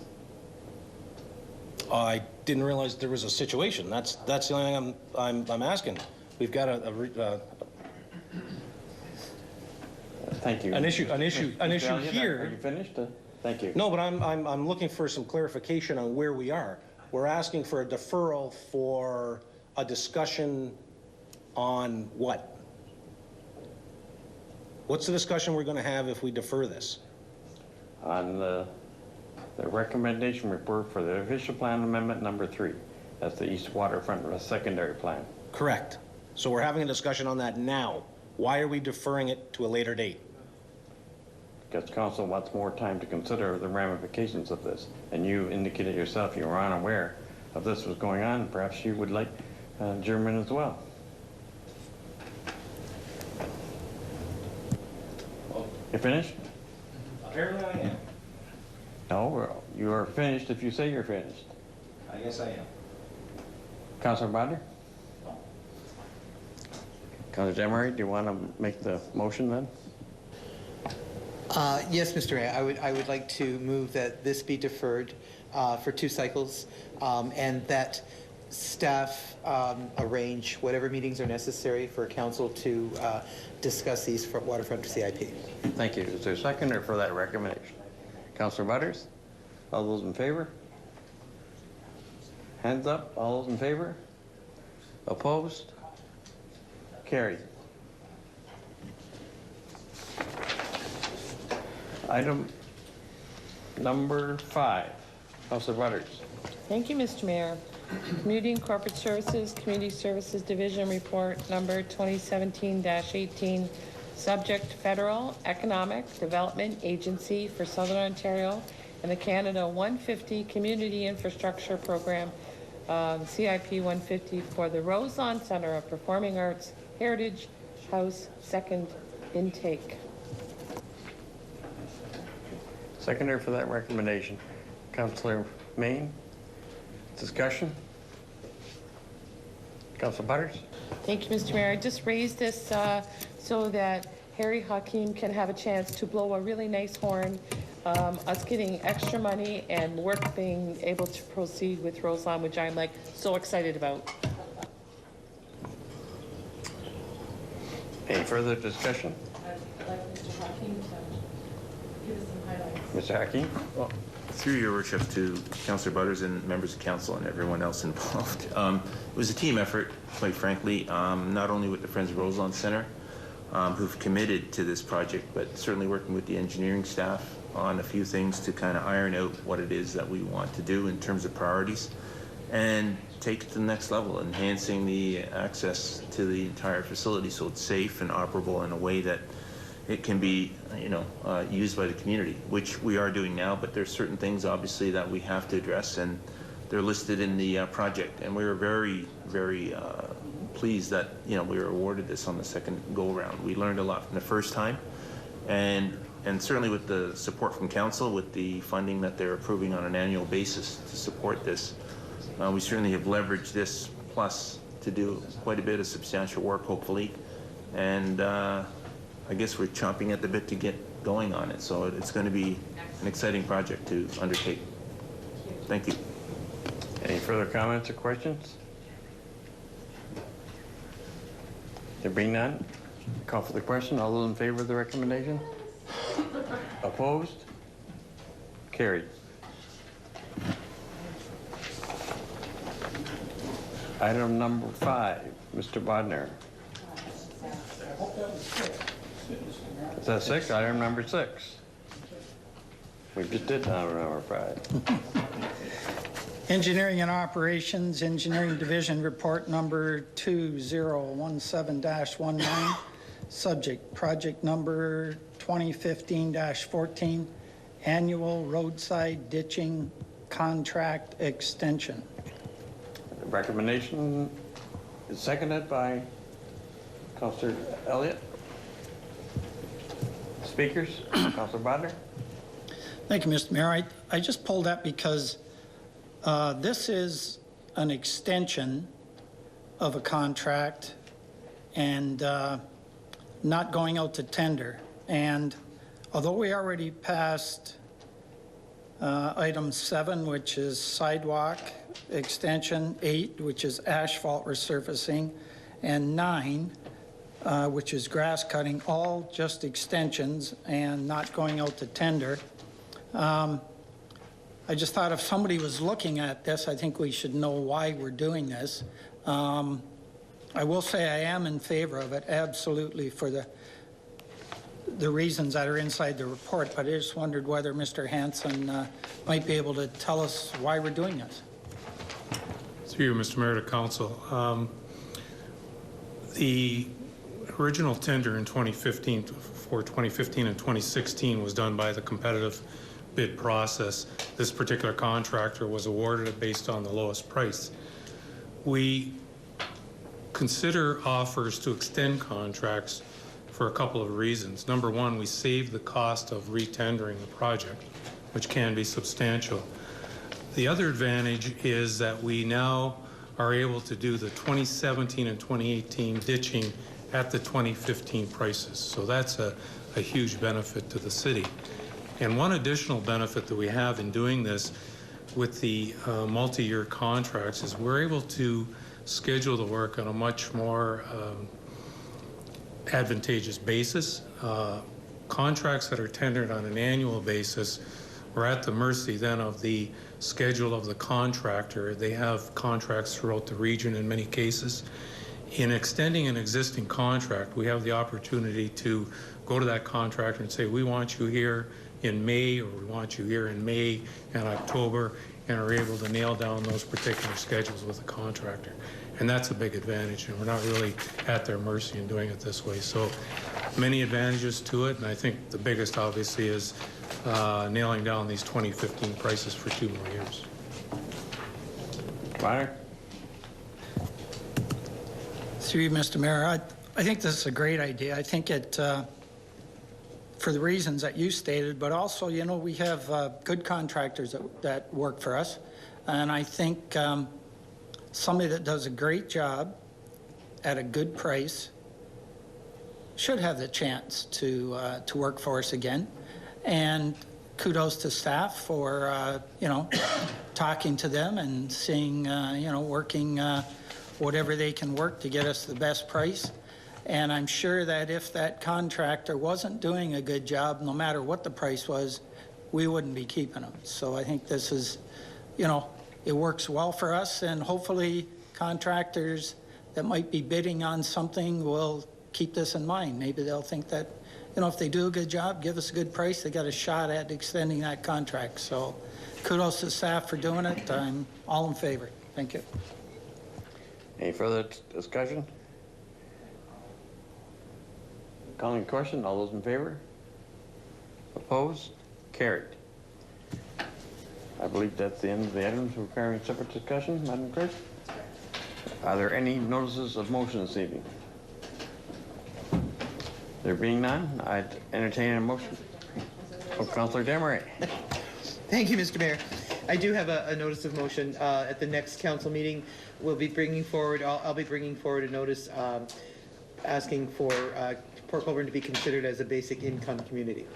I didn't realize there was a situation. That's the only thing I'm asking. We've got thank you. An issue here. Are you finished? Thank you. No, but I'm looking for some clarification on where we are. We're asking for a deferral for a discussion on what? What's the discussion we're going to have if we defer this? On the recommendation report for the official plan amendment number 3. That's the East Waterfront secondary plan. Correct. So we're having a discussion on that now. Why are we deferring it to a later date? Because council wants more time to consider the ramifications of this. And you indicated yourself you were unaware of this was going on. Perhaps you would like German as well. You finished? Apparently I am. No, you are finished if you say you're finished. I guess I am. Councilor Bodner? No. Councilor Demery, do you want to make the motion then? Yes, Mr. Mayor. I would like to move that this be deferred for 2 cycles, and that staff arrange whatever meetings are necessary for council to discuss these for waterfront CIP. Thank you. Is there a seconder for that recommendation? Councilor Butters? All those in favor? Hands up. All those in favor? Opposed? Carried. Item number 5. Councilor Butters. Thank you, Mr. Mayor. Community and Corporate Services, Community Services Division Report number 2017-18, subject Federal Economic Development Agency for Southern Ontario and the Canada 150 Community Infrastructure Program, CIP 150 for the Roselawn Center of Performing Arts Heritage House second intake. Seconder for that recommendation. Councilor Main. Discussion? Councilor Butters? Thank you, Mr. Mayor. I just raised this so that Harry Hakeem can have a chance to blow a really nice horn, us getting extra money and work being able to proceed with Roselawn, which I'm like so excited about. Any further discussion? I'd like Mr. Hakeem to give us some highlights. Mr. Hakeem? Well, through your worship to Councillor Butters and members of council and everyone else involved. It was a team effort, quite frankly, not only with the Friends of Roselawn Centre, who've committed to this project, but certainly working with the engineering staff on a few things to kind of iron out what it is that we want to do in terms of priorities and take it to the next level, enhancing the access to the entire facility so it's safe and operable in a way that it can be, used by the community, which we are doing now, but there's certain things obviously that we have to address, and they're listed in the project. And we were very, very pleased that, we were awarded this on the second go-around. We learned a lot from the first time, and certainly with the support from council, with the funding that they're approving on an annual basis to support this, we certainly have leveraged this plus to do quite a bit of substantial work, hopefully, and I guess we're chomping at the bit to get going on it. So it's going to be an exciting project to undertake. Thank you. Any further comments or questions? There being none, call for the question. All those in favor of the recommendation? Opposed? Carried. Item number 5, Mr. Bodnar. Is that 6? Item number 6. We just did item number 5. Engineering and Operations, Engineering Division Report number 2017-19. Subject, project number 2015-14, Annual Roadside Ditching Contract Extension. The recommendation is seconded by Councillor Elliott. Speakers, Councillor Bodnar. Thank you, Mr. Mayor. I just pulled up because this is an extension of a contract and not going out to tender. And although we already passed item 7, which is sidewalk extension, 8, which is asphalt resurfacing, and 9, which is grass cutting, all just extensions and not going out to tender. I just thought if somebody was looking at this, I think we should know why we're doing this. I will say I am in favor of it, absolutely, for the reasons that are inside the report, but I just wondered whether Mr. Hanson might be able to tell us why we're doing this. Through you, Mr. Mayor, to Council. The original tender in 2015 for 2015 and 2016 was done by the competitive bid process. This particular contractor was awarded it based on the lowest price. We consider offers to extend contracts for a couple of reasons. Number one, we save the cost of retendering the project, which can be substantial. The other advantage is that we now are able to do the 2017 and 2018 ditching at the 2015 prices. So that's a huge benefit to the city. And one additional benefit that we have in doing this with the multi-year contracts is we're able to schedule the work on a much more advantageous basis. Contracts that are tendered on an annual basis, we're at the mercy then of the schedule of the contractor. They have contracts throughout the region in many cases. In extending an existing contract, we have the opportunity to go to that contractor and say, we want you here in May, or we want you here in May and October, and are able to nail down those particular schedules with the contractor. And that's a big advantage, and we're not really at their mercy in doing it this way. So many advantages to it, and I think the biggest obviously is nailing down these 2015 prices for 2 more years. Fire. Through you, Mr. Mayor, I think this is a great idea. I think it, for the reasons that you stated, but also, you know, we have good contractors that work for us. And I think somebody that does a great job at a good price should have the chance to work for us again. And kudos to staff for, you know, talking to them and seeing, you know, working whatever they can work to get us the best price. And I'm sure that if that contractor wasn't doing a good job, no matter what the price was, we wouldn't be keeping them. So I think this is, you know, it works well for us, and hopefully contractors that might be bidding on something will keep this in mind. Maybe they'll think that, you know, if they do a good job, give us a good price, they got a shot at extending that contract. So kudos to staff for doing it. I'm all in favor. Thank you. Any further discussion? Calling the question, all those in favor? Opposed? Carried. I believe that's the end of the items requiring separate discussion, Madam Clerk. Are there any notices of motion this evening? There being none, I'd entertain a motion. Oh, Councillor Desmarais. Thank you, Mr. Mayor. I do have a notice of motion. At the next council meeting, we'll be bringing forward, I'll be bringing forward a notice asking for Port Colborne to be considered as a basic income community.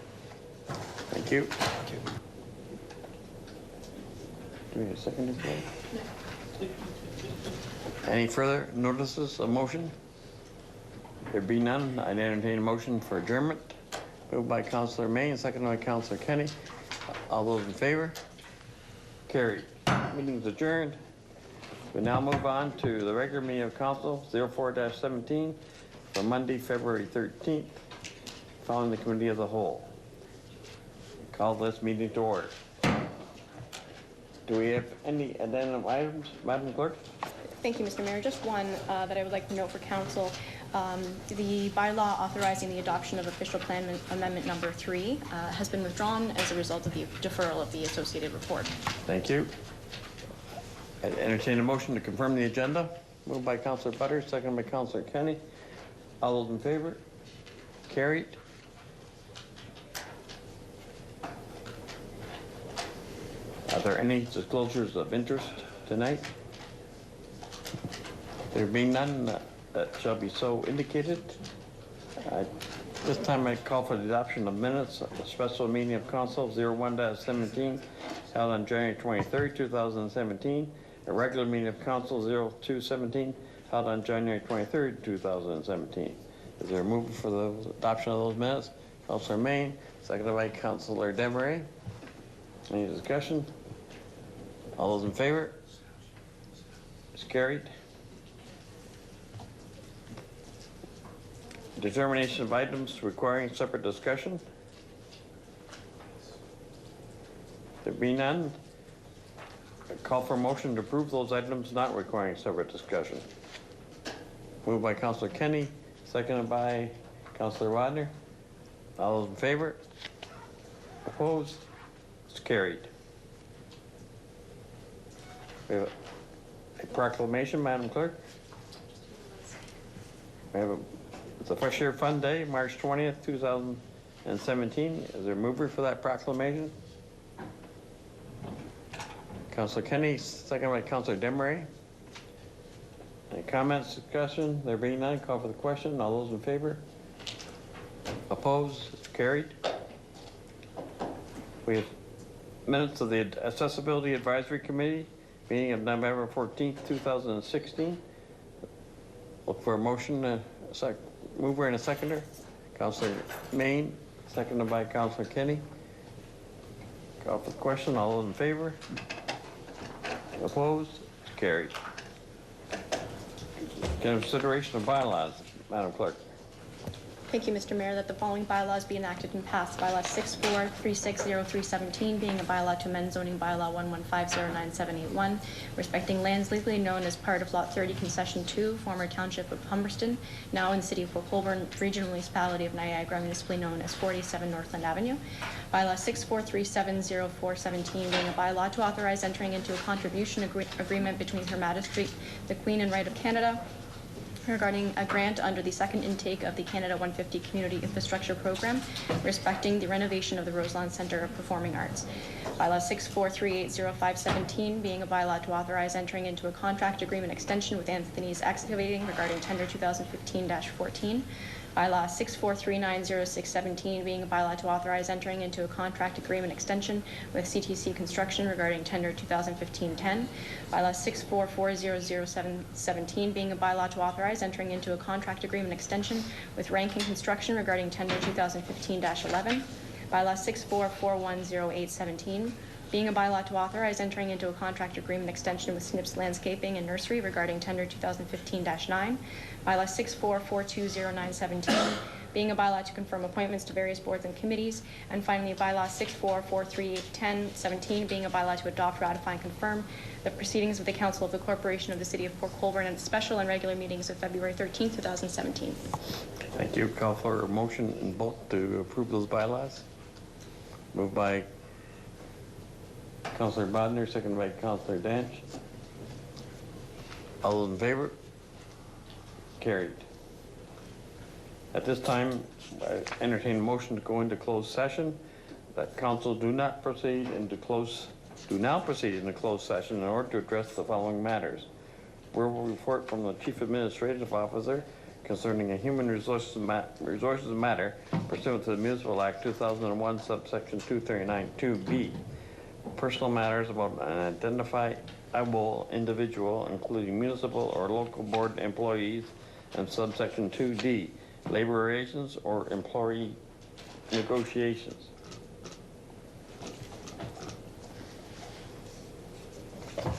Thank you. Thank you. Do we have a second? Any further notices of motion? There be none, I entertain a motion for adjournment. Moved by Councillor May and seconded by Councillor Kenny. All those in favor? Carried. Meeting is adjourned. We now move on to the regular meeting of Council 04-17 for Monday, February 13th, following the Committee of the Whole. Call this meeting to order. Do we have any addendum items, Madam Clerk? Thank you, Mr. Mayor. Just one that I would like to note for Council. The bylaw authorizing the adoption of official plan amendment number 3 has been withdrawn as a result of the deferral of the associated report. Thank you. I entertain a motion to confirm the agenda. Moved by Councillor Butters, seconded by Councillor Kenny. All those in favor? Carried. Are there any disclosures of interest tonight? There being none, that shall be so indicated. This time I call for the adoption of minutes of the special meeting of Council 01-17 held on January 23rd, 2017. A regular meeting of Council 02-17 held on January 23rd, 2017. Is there a move for the adoption of those minutes? Councillor Main, seconded by Councillor Desmarais. Any discussion? All those in favor? It's carried. Determination of items requiring separate discussion. There be none. I call for a motion to approve those items not requiring separate discussion. Moved by Councillor Kenny, seconded by Councillor Wadner. All those in favor? Opposed? It's carried. We have a proclamation, Madam Clerk. We have it's a Fresh Air Fund Day, March 20th, 2017. Is there a mover for that proclamation? Councillor Kenny, second by Councillor Desmarais. Any comments, discussion? There being none, call for the question. All those in favor? Opposed? It's carried. We have minutes of the Accessibility Advisory Committee meeting of November 14th, 2016. Look for a motion, mover and a seconder. Councillor Main, seconded by Councillor Kenny. Call for the question. All those in favor? Opposed? Carried. Consideration of bylaws, Madam Clerk. Thank you, Mr. Mayor, that the following bylaws be enacted and passed. Bylaw 64360317 being a bylaw to amend zoning bylaw 11509781, respecting lands legally known as part of Lot 30 Concession 2, former Township of Humberston, now in the City of Port Colborne, Regional Municipality of Niagara, municipally known as 47 Northland Avenue. Bylaw 64370417 being a bylaw to authorize entering into a contribution agreement between Her Majesty, the Queen and Right of Canada, regarding a grant under the second intake of the Canada 150 Community Infrastructure Program, respecting the renovation of the Roseland Centre of Performing Arts. Bylaw 64380517 being a bylaw to authorize entering into a contract agreement extension with Anthony's Excavating regarding tender 2015-14. Bylaw 64390617 being a bylaw to authorize entering into a contract agreement extension with CTC Construction regarding tender 2015-10. Bylaw 64400717 being a bylaw to authorize entering into a contract agreement extension with Rankin Construction regarding tender 2015-11. Bylaw 64410817 being a bylaw to authorize entering into a contract agreement extension with Snips Landscaping and Nursery regarding tender 2015-9. Bylaw 64420917 being a bylaw to confirm appointments to various boards and committees. And finally, bylaw 64431017 being a bylaw to adopt, ratify, and confirm the proceedings of the Council of the Corporation of the City of Port Colborne and special and regular meetings of February 13th, 2017. Thank you. Call for a motion and vote to approve those bylaws. Moved by Councillor Bodnar, seconded by Councillor Danch. All those in favor? Carried. At this time, I entertain a motion to go into closed session. That council do now proceed into closed session in order to address the following matters. Verbal report from the Chief Administrative Officer concerning a human resources matter pursuant to the Municipal Act 2001, subsection 239(2)B. Personal matters about an identifiable individual, including municipal or local board employees, and subsection 2D, labor relations or employee negotiations.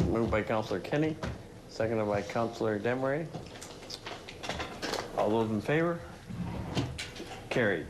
Moved by Councillor Kenny, seconded by Councillor Desmarais. All those in favor? Carried.